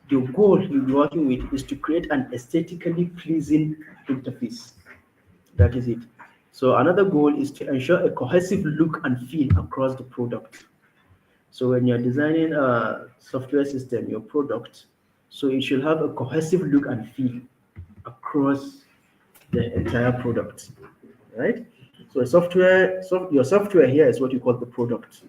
the goal you'll be working with is to create an aesthetically pleasing interface. That is it. So another goal is to ensure a cohesive look and feel across the product. So when you're designing a software system, your product, so it should have a cohesive look and feel across the entire product, right? So your software here is what you call the product.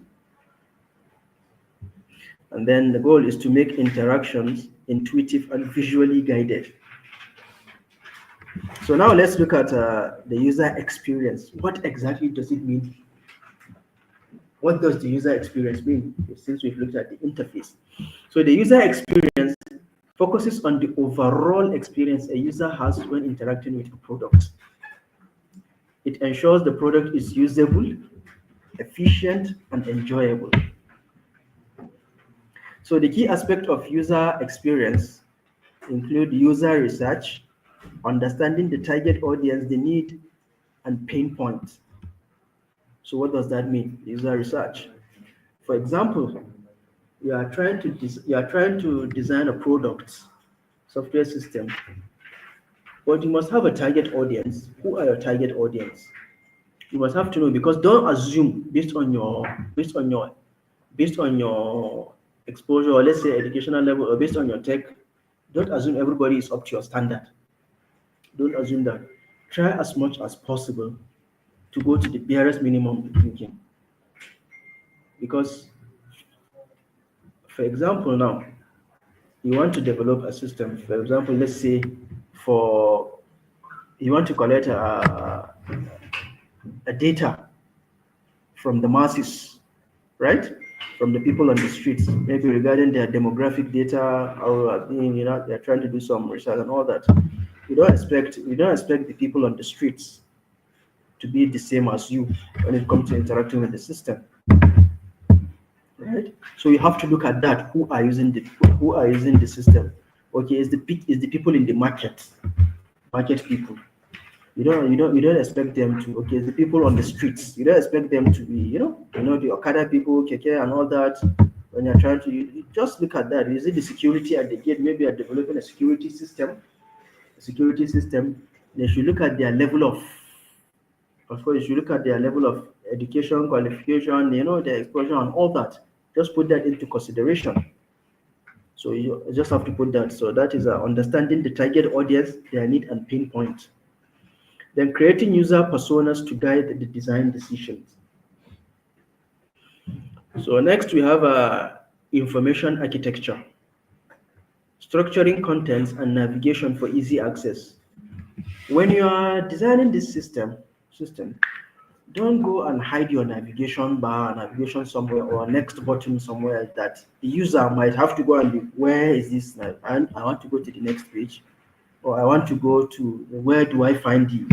And then the goal is to make interactions intuitive and visually guided. So now let's look at the user experience. What exactly does it mean? What does the user experience mean? Since we've looked at the interface. So the user experience focuses on the overall experience a user has when interacting with a product. It ensures the product is usable, efficient, and enjoyable. So the key aspect of user experience include user research, understanding the target audience, the need, and pain points. So what does that mean? User research. For example, you are trying to design a product, software system, but you must have a target audience. Who are your target audience? You must have to know, because don't assume based on your exposure, or let's say educational level, or based on your tech. Don't assume everybody is up to your standard. Don't assume that. Try as much as possible to go to the barest minimum thinking. Because, for example, now you want to develop a system. For example, let's say for you want to collect a data from the masses, right? From the people on the streets, maybe regarding their demographic data, or they're trying to do some research and all that. You don't expect the people on the streets to be the same as you when it comes to interacting with the system, right? So you have to look at that. Who are using the system? Okay, is the people in the market people. You don't expect them to. Okay, it's the people on the streets. You don't expect them to be the Okada people, Keke and all that. When you're trying to you just look at that. Is it the security at the gate? Maybe you're developing a security system. They should look at their level of course, you should look at their level of education, qualification, their exposure and all that. Just put that into consideration. So you just have to put that. So that is understanding the target audience, their need and pain point. Then creating user personas to guide the design decisions. So next we have information architecture, structuring contents and navigation for easy access. When you are designing this system, don't go and hide your navigation bar, navigation somewhere, or next button somewhere that the user might have to go and be, where is this? And I want to go to the next page, or I want to go to where do I find the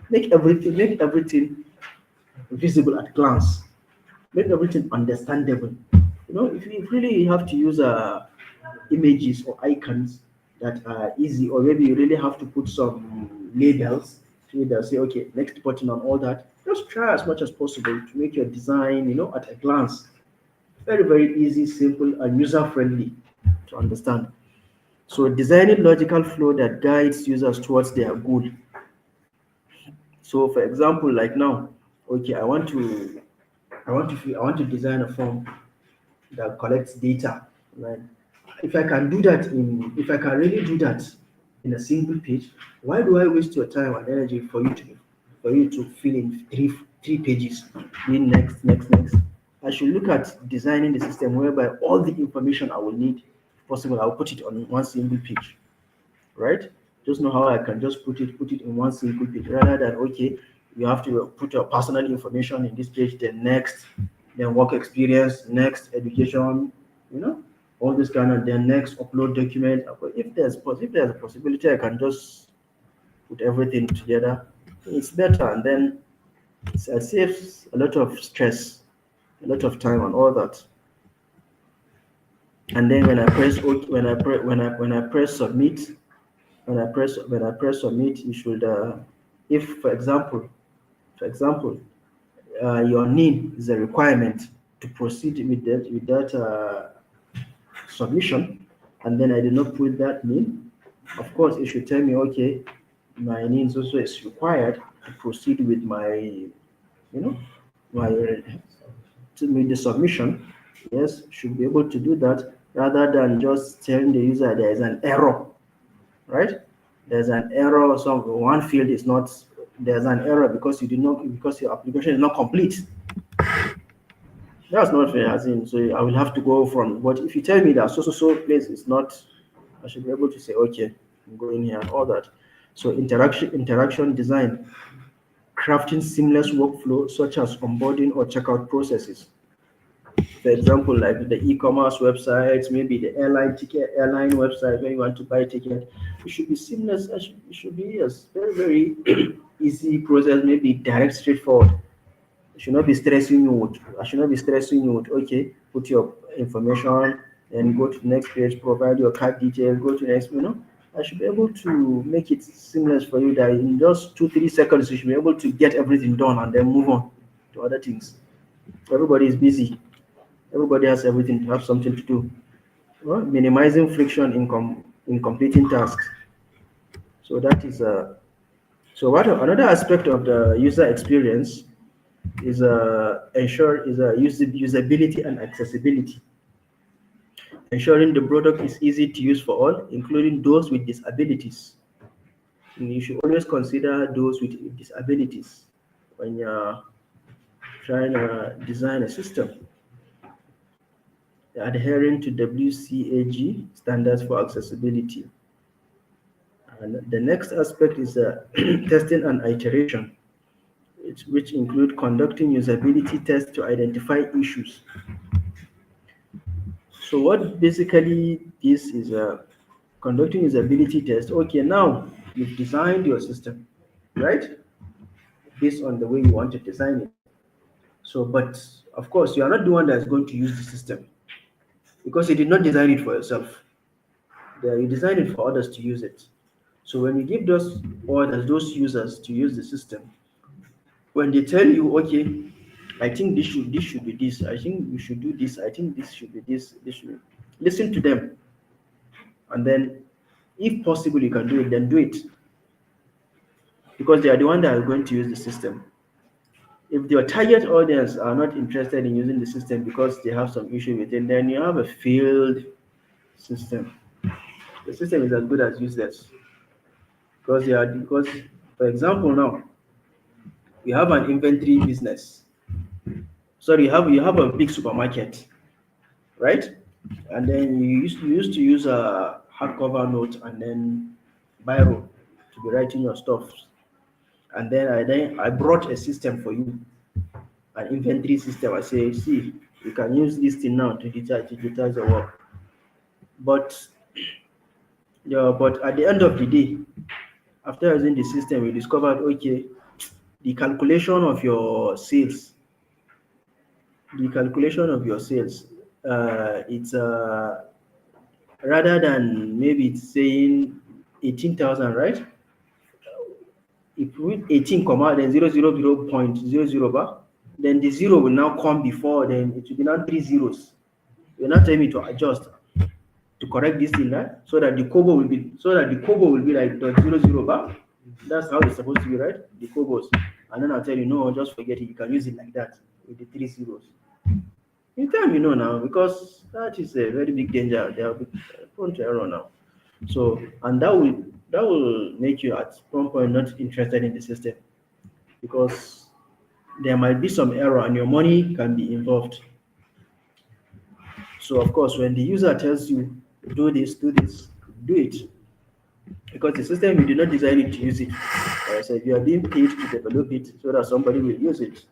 make everything visible at glance, make everything understandable. If you really have to use images or icons that are easy, or maybe you really have to put some labels to either say, okay, next button and all that, just try as much as possible to make your design, at a glance, very, very easy, simple, and user friendly to understand. So, designing logical flow that guides users towards their goal. So, for example, like now, okay, I want to design a form that collects data, right? If I can really do that in a single page, why do I waste your time and energy for you to fill in three pages, doing next? I should look at designing the system whereby all the information I will need, if possible, I'll put it on one single page, right? Just know how I can just put it in one single page, rather than, okay, you have to put your personal information in this page, then next, then work experience, next education, you know, all this kind of, then next upload document. But if there's a possibility, I can just put everything together. It's better, and then it saves a lot of stress, a lot of time, and all that. And then when I press OK, when I press submit, when I press submit, you should if for example, your name is a requirement to proceed with that submission, and then I did not put that name. Of course, it should tell me, okay, my name also is required to proceed with my to make the submission. Yes, should be able to do that rather than just telling the user there is an error, right? There's an error. Some one field is not. There's an error because you did not because your application is not complete. That's not fair, as in, so I will have to go from. But if you tell me that so place is not, I should be able to say, okay, I'm going here and all that. So interaction design, crafting seamless workflow such as onboarding or checkout processes. For example, like the e-commerce websites, maybe the airline website where you want to buy ticket, it should be seamless. It should be, yes, very very easy process. Maybe direct, straightforward. I should not be stressing you with, I should not be stressing you with, okay, put your information and go to the next page, provide your card details, go to the next, I should be able to make it seamless for you that in just 2 3 seconds you should be able to get everything done and then move on to other things. Everybody is busy. Everybody has everything to have something to do. Well, minimizing friction in completing tasks. So that is what another aspect of the user experience is ensure is usability and accessibility, ensuring the product is easy to use for all, including those with disabilities. And you should always consider those with disabilities when you're trying to design a system, adhering to WCAG standards for accessibility. And the next aspect is testing and iteration, which include conducting usability tests to identify issues. So what basically this is conducting usability test. Okay, now you've designed your system, right? Based on the way you want to design it. So, but of course, you are not the one that's going to use the system because you did not design it for yourself. You designed it for others to use it. So when you give those orders, those users to use the system, when they tell you, okay, I think this should be this, I think you should do this, I think this should be this should be, listen to them, and then if possible you can do it, then do it because they are the one that are going to use the system. If your target audience are not interested in using the system because they have some issue with it, then you have a failed system. The system is as good as useless because for example now you have an inventory business. Sorry, you have a big supermarket, right? And then you used to use a hardcover note and then biro to be writing your stuff. And then I brought a system for you, an inventory system. I say, see, you can use this thing now to digitize the work. But yeah, but at the end of the day, after using the system, we discovered, okay, the calculation of your sales, the calculation of your sales, it's rather than maybe it's saying 18,000, right? If we 18 comma then 000.00 bar, then the zero will now come before, then it will be now three zeros. You're not telling me to adjust to correct this thing, right? So that the kobo will be like dot 00 bar. That's how it's supposed to be, right? The kobos. And then I'll tell you, no, just forget it. You can use it like that with the three zeros. In time, you know now, because that is a very big danger. They are prone to error now. So, and that will make you at one point not interested in the system because there might be some error and your money can be involved. So, of course, when the user tells you do this, do it because the system you did not design it to use it. Like I said, you are being paid to develop it so that somebody will use it.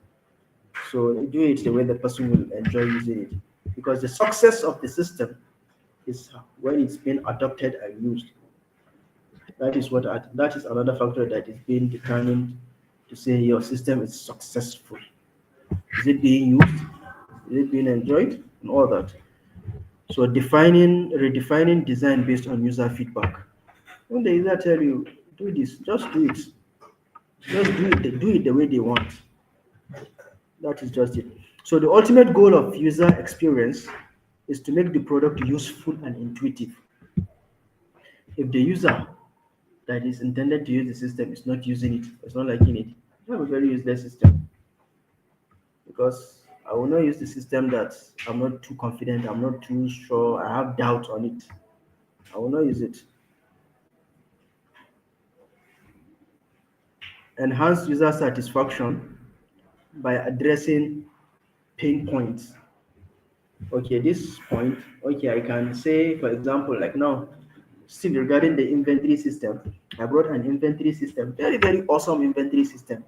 So, do it the way the person will enjoy using it because the success of the system is when it's been adopted and used. That is another factor that is being determined to say your system is successful. Is it being used? Is it being enjoyed? And all that. So redefining design based on user feedback. When the user tell you do this, just do it. Just do it the way they want. That is just it. So the ultimate goal of user experience is to make the product useful and intuitive. If the user that is intended to use the system is not using it, it's not liking it, you have a very useless system because I will not use the system that I'm not too confident, I'm not too sure, I have doubt on it. I will not use it. Enhance user satisfaction by addressing pain points. Okay, this point, okay, I can say, for example, like now, still regarding the inventory system, I brought an inventory system, very, very awesome inventory system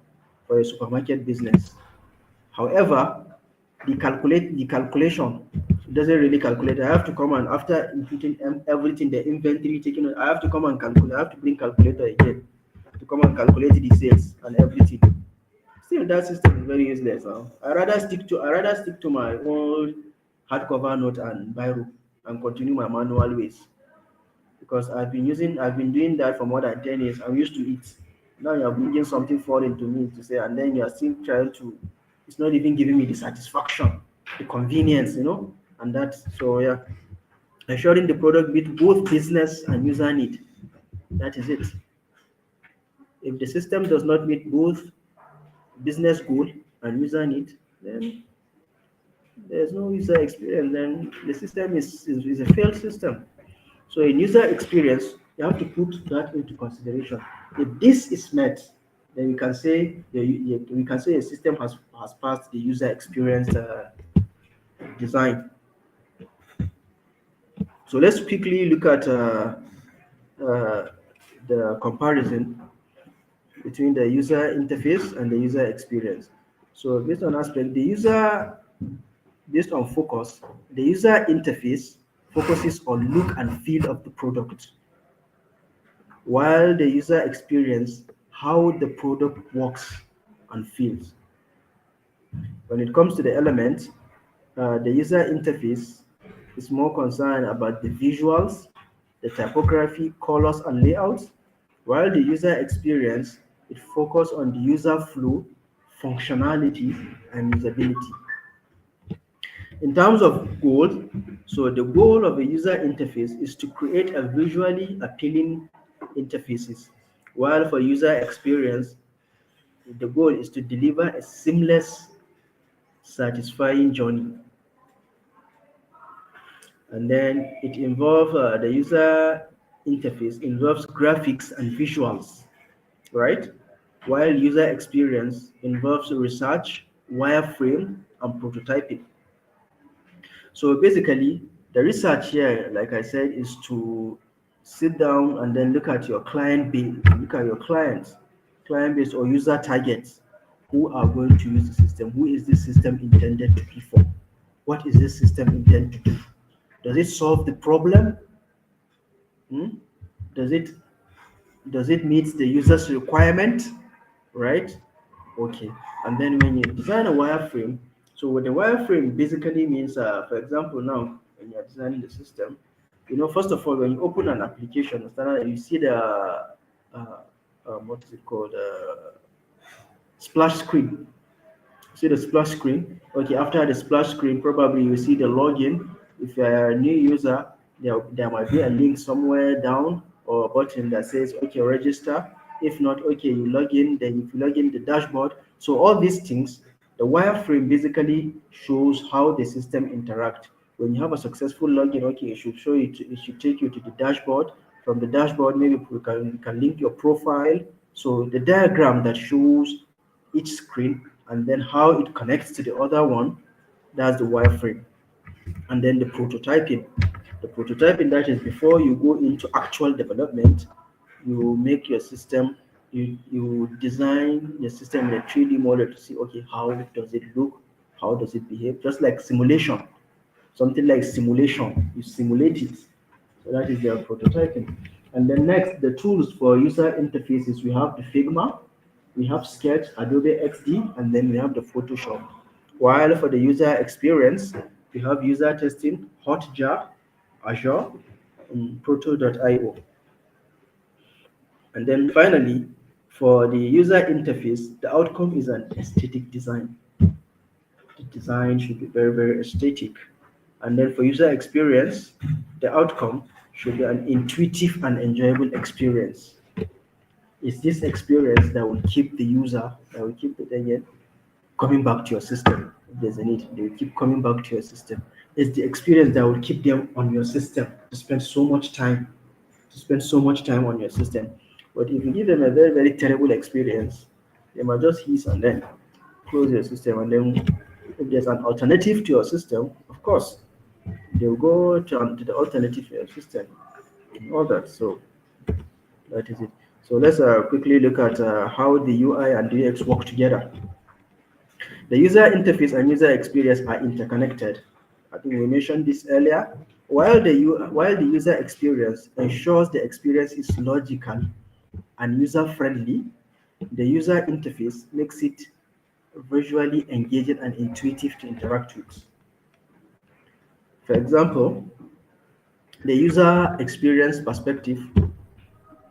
for a supermarket business. However, the calculation doesn't really calculate. I have to come and after inputting everything, the inventory taken, I have to come and calculate. I have to bring calculator again to come and calculate the sales and everything. Still, that system is very useless. I rather stick to my old hardcover note and biro and continue my manual ways because I've been doing that for more than 10 years. I'm used to it. Now you're bringing something foreign to me to say, and then you're still trying to. It's not even giving me the satisfaction, the convenience, and that. So yeah, ensuring the product meet both business and user need. That is it. If the system does not meet both business goal and user need, then there's no user experience, then the system is a failed system. So in user experience, you have to put that into consideration. If this is met, then we can say a system has passed the user experience design. So let's quickly look at uh, the comparison between the user interface and the user experience. So based on aspect, based on focus, the user interface focuses on look and feel of the product, while the user experience how the product works and feels. When it comes to the element, the user interface is more concerned about the visuals, the typography, colors, and layouts, while the user experience it focuses on the user flow, functionality, and usability. In terms of goal, so the goal of a user interface is to create a visually appealing interfaces, while for user experience, the goal is to deliver a seamless, satisfying journey. And then it involves the user interface involves graphics and visuals, right? While user experience involves research, wireframe, and prototyping. So basically, the research here, like I said, is to sit down and then look at your client base, look at your client base or user targets who are going to use the system. Who is this system intended to be for? What is this system intended to do? Does it solve the problem? Hmm? Does it does it meet the user's requirement? Right? Okay. And then when you design a wireframe, so what the wireframe basically means, for example, now when you're designing the system, first of all, when you open an application, you see the what is it called, splash screen. See the splash screen. Okay, after the splash screen, probably you see the login. If you're a new user, there might be a link somewhere down or a button that says, okay, register. If not, okay, you log in. Then if you log in the dashboard. So all these things, the wireframe basically shows how the system interact. When you have a successful login, okay, it should take you to the dashboard. From the dashboard, maybe you can link your profile. So the diagram that shows each screen and then how it connects to the other one, that's the wireframe. And then the prototyping. The prototyping, that is before you go into actual development, you make your system, you design your system in a 3D model to see, okay, how does it look, how does it behave, just like simulation, something like simulation, you simulate it. So that is their prototyping. And then next, the tools for user interfaces, we have the Figma, we have Sketch, Adobe XD, and then we have the Photoshop. While for the user experience, we have user testing, Hotjar, Azure, and Proto.io. And then finally, for the user interface, the outcome is an aesthetic design. The design should be very, very aesthetic. And then for user experience, the outcome should be an intuitive and enjoyable experience. It's this experience that will keep the user, that will keep the agent coming back to your system. If there's a need, they will keep coming back to your system. It's the experience that will keep them on your system to spend so much time on your system. But if you give them a very, very terrible experience, they might just hiss and then close your system and then If there's an alternative to your system, of course, they'll go to the alternative to your system and all that. So that is it. So let's quickly look at how the UI and UX work together. The user interface and user experience are interconnected. I think we mentioned this earlier. While the user experience ensures the experience is logical and user friendly, the user interface makes it visually engaging and intuitive to interact with. For example, the user experience perspective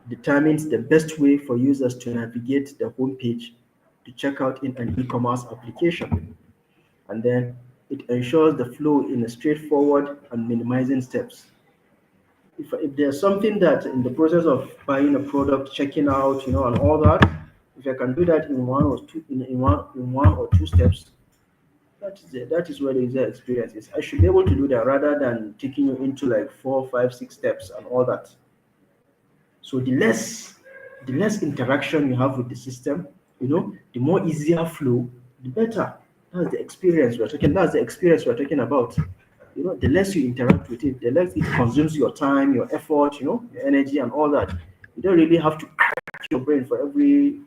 determines the best way for users to navigate the home page to check out in an e-commerce application. And then it ensures the flow in a straightforward and minimizing steps. If there's something that in the process of buying a product, checking out, and all that, if I can do that in one or two in one or two steps, that is it. That is where the user experience is. I should be able to do that rather than taking you into like four, five, six steps and all that. So the less interaction you have with the system, the more easier flow, the better. That's the experience we're talking. That's the experience we're talking about. The less you interact with it, the less it consumes your time, your effort, your energy and all that. You don't really have to crack your brain for every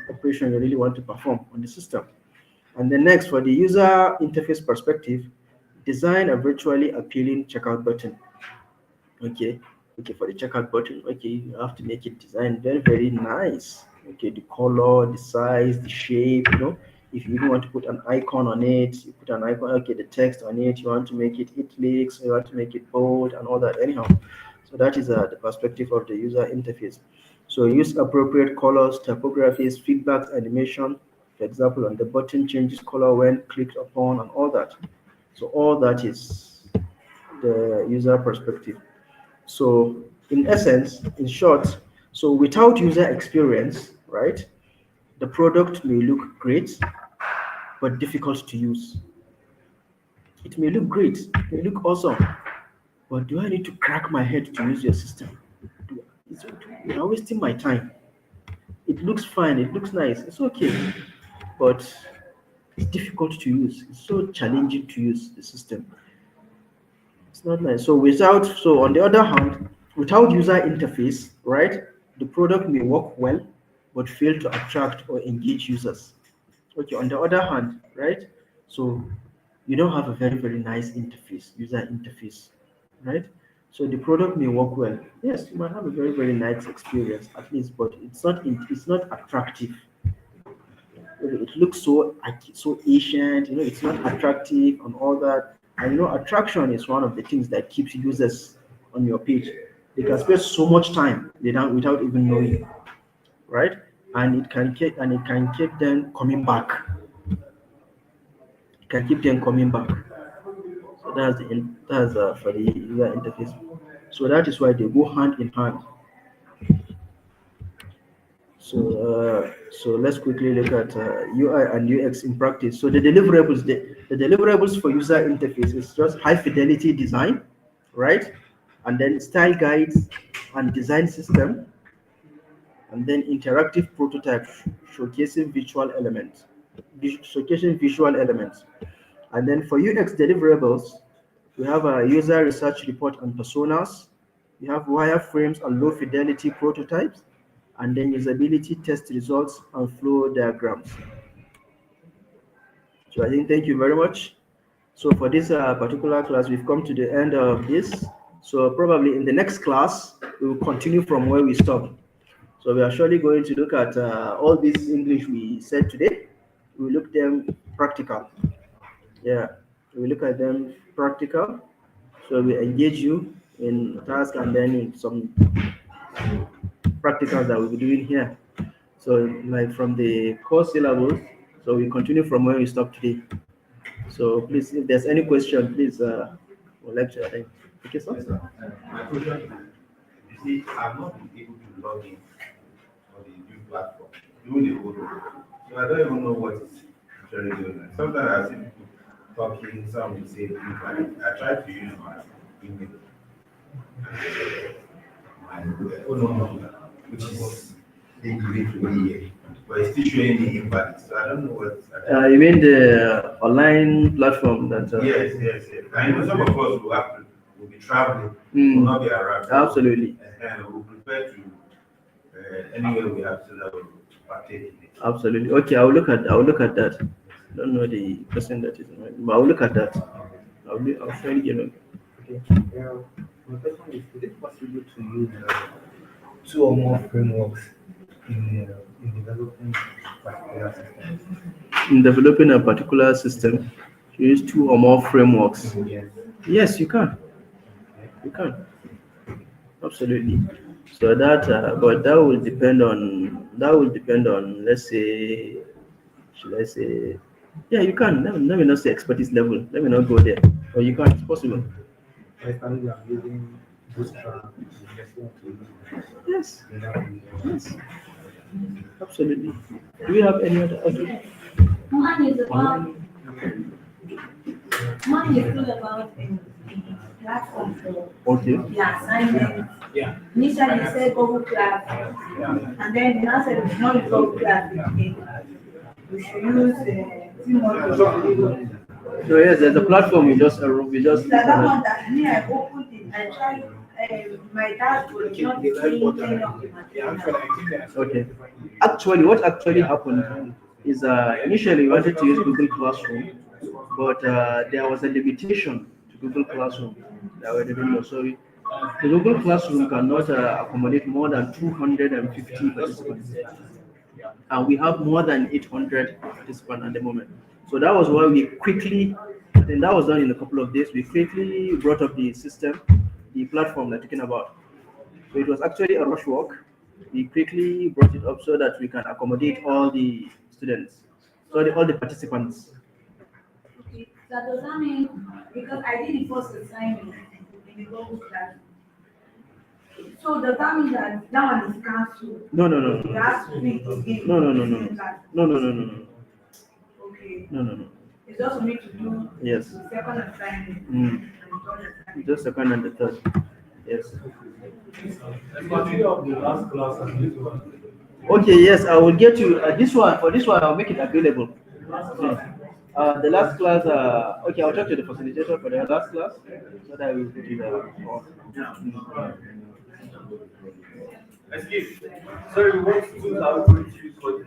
operation you really want to perform on the system. And then next, for the user interface perspective, design a virtually appealing checkout button. Okay, okay, for the checkout button, okay, you have to make it design very, very nice. Okay, the color, the size, the shape, if you even want to put an icon on it, you put an icon, okay, the text on it, you want to make it italics, you want to make it bold and all that. Anyhow, so that is the perspective of the user interface. So use appropriate colors, typographies, feedback, animation. For example, on the button changes color when clicked upon and all that. So all that is the user perspective. So, in essence, in short, so without user experience, right, the product may look great but difficult to use. It may look great, it may look awesome, but do I need to crack my head to use your system? Do- It's, you're wasting my time. It looks fine, it looks nice, it's okay, but it's difficult to use. It's so challenging to use the system. It's not nice. So on the other hand, without user interface, right, the product may work well, but fail to attract or engage users. Okay, on the other hand, right, so you don't have a very, very nice interface, user interface, right? So the product may work well. Yes, you might have a very, very nice experience at least, but it's not attractive. It looks so ancient, it's not attractive and all that. And attraction is one of the things that keeps users on your page. They can spend so much time without even knowing, right? And it can keep them coming back. It can keep them coming back. So that's for the user interface. So that is why they go hand in hand. So let's quickly look at UI and UX in practice. So the deliverables for user interface is just high fidelity design, right? And then style guides and design system, and then interactive prototype showcasing visual elements. And then for UX deliverables, we have a user research report and personas. We have wireframes and low fidelity prototypes, and then usability test results and flow diagrams. So I think thank you very much. So for this particular class, we've come to the end of this. So probably in the next class, we will continue from where we stopped. So we are surely going to look at all this English we said today. We look them practical. Yeah, we look at them practical. So we engage you in task and then in some practicals that we'll be doing here. So like from the core syllabus, so we continue from where we stopped today. So please, if there's any question, please, we'll lecture. I think. Okay, Yes, sir. sir. My question is, you see, I've not been able to log in on the new platform, even the old one. So I don't even know what is actually going on. Sometimes I see people talking, some will say things like, I tried to use my email, my phone number, which is they give it to me here. but it's still showing me invalid. So I don't know what. You mean the online platform that? Yes, yes, yes. I know some of us will be traveling, will Mm, not be around. So, absolutely, we prefer to anywhere we have so that we partake in it. absolutely. Okay, I'll look at that. Don't know the person that is in mind, but I'll look at that. I'll surely give it. Okay. My question is it possible to use two or more frameworks in developing particular systems? In developing a particular system, you use two or more frameworks. Yes. Yes, you can. Okay. You can. Absolutely. So that, but that will depend on, let's say, should I say, yeah, you can. Let me not say expertise level. Let me not go there. But you can. It's possible. For instance, I'm using Bootstrap, I'm just want to use Yes. another Yes. Absolutely. Do we have any other? Okay. Mine is about mine is all about the platform for Okay. the assignment. Yeah. Initially you said Google Class, and then you now said it's not Google Class again. We should use Teamwork. So yes, there's a platform we just It's like that one that me I opened it, I tried my dashboard is not displaying any of the material. Okay. Actually, what actually happened is initially we wanted to use Google Classroom, but there was a limitation to Google Classroom that we didn't know. So the Google Classroom cannot accommodate more than 250 participants, and we have more than 800 participants at the moment. So that was why we quickly, I think that was done in a couple of days. We quickly brought up the system, the platform they're talking about. So it was actually a rush work. We quickly brought it up so that we can accommodate all the students, all the participants. Okay, so does that mean because I did the first assignment in the Google Class. So does that mean that that one is cancelled? No, no, no, You no, have to do it again. no, no, no, no, no, no, no, no, no, Okay. no, no, no. It's just for me to do Yes. the second assignment Mm. and the third assignment. Just second and the third. Yes. Actually, of the last class and this one. Okay, yes, I will get you this one. For this one, I'll make it available. The last class, okay, I'll talk to the facilitator for the last class so that we will put it off. Excuse. Sorry, what tools are we going to use for the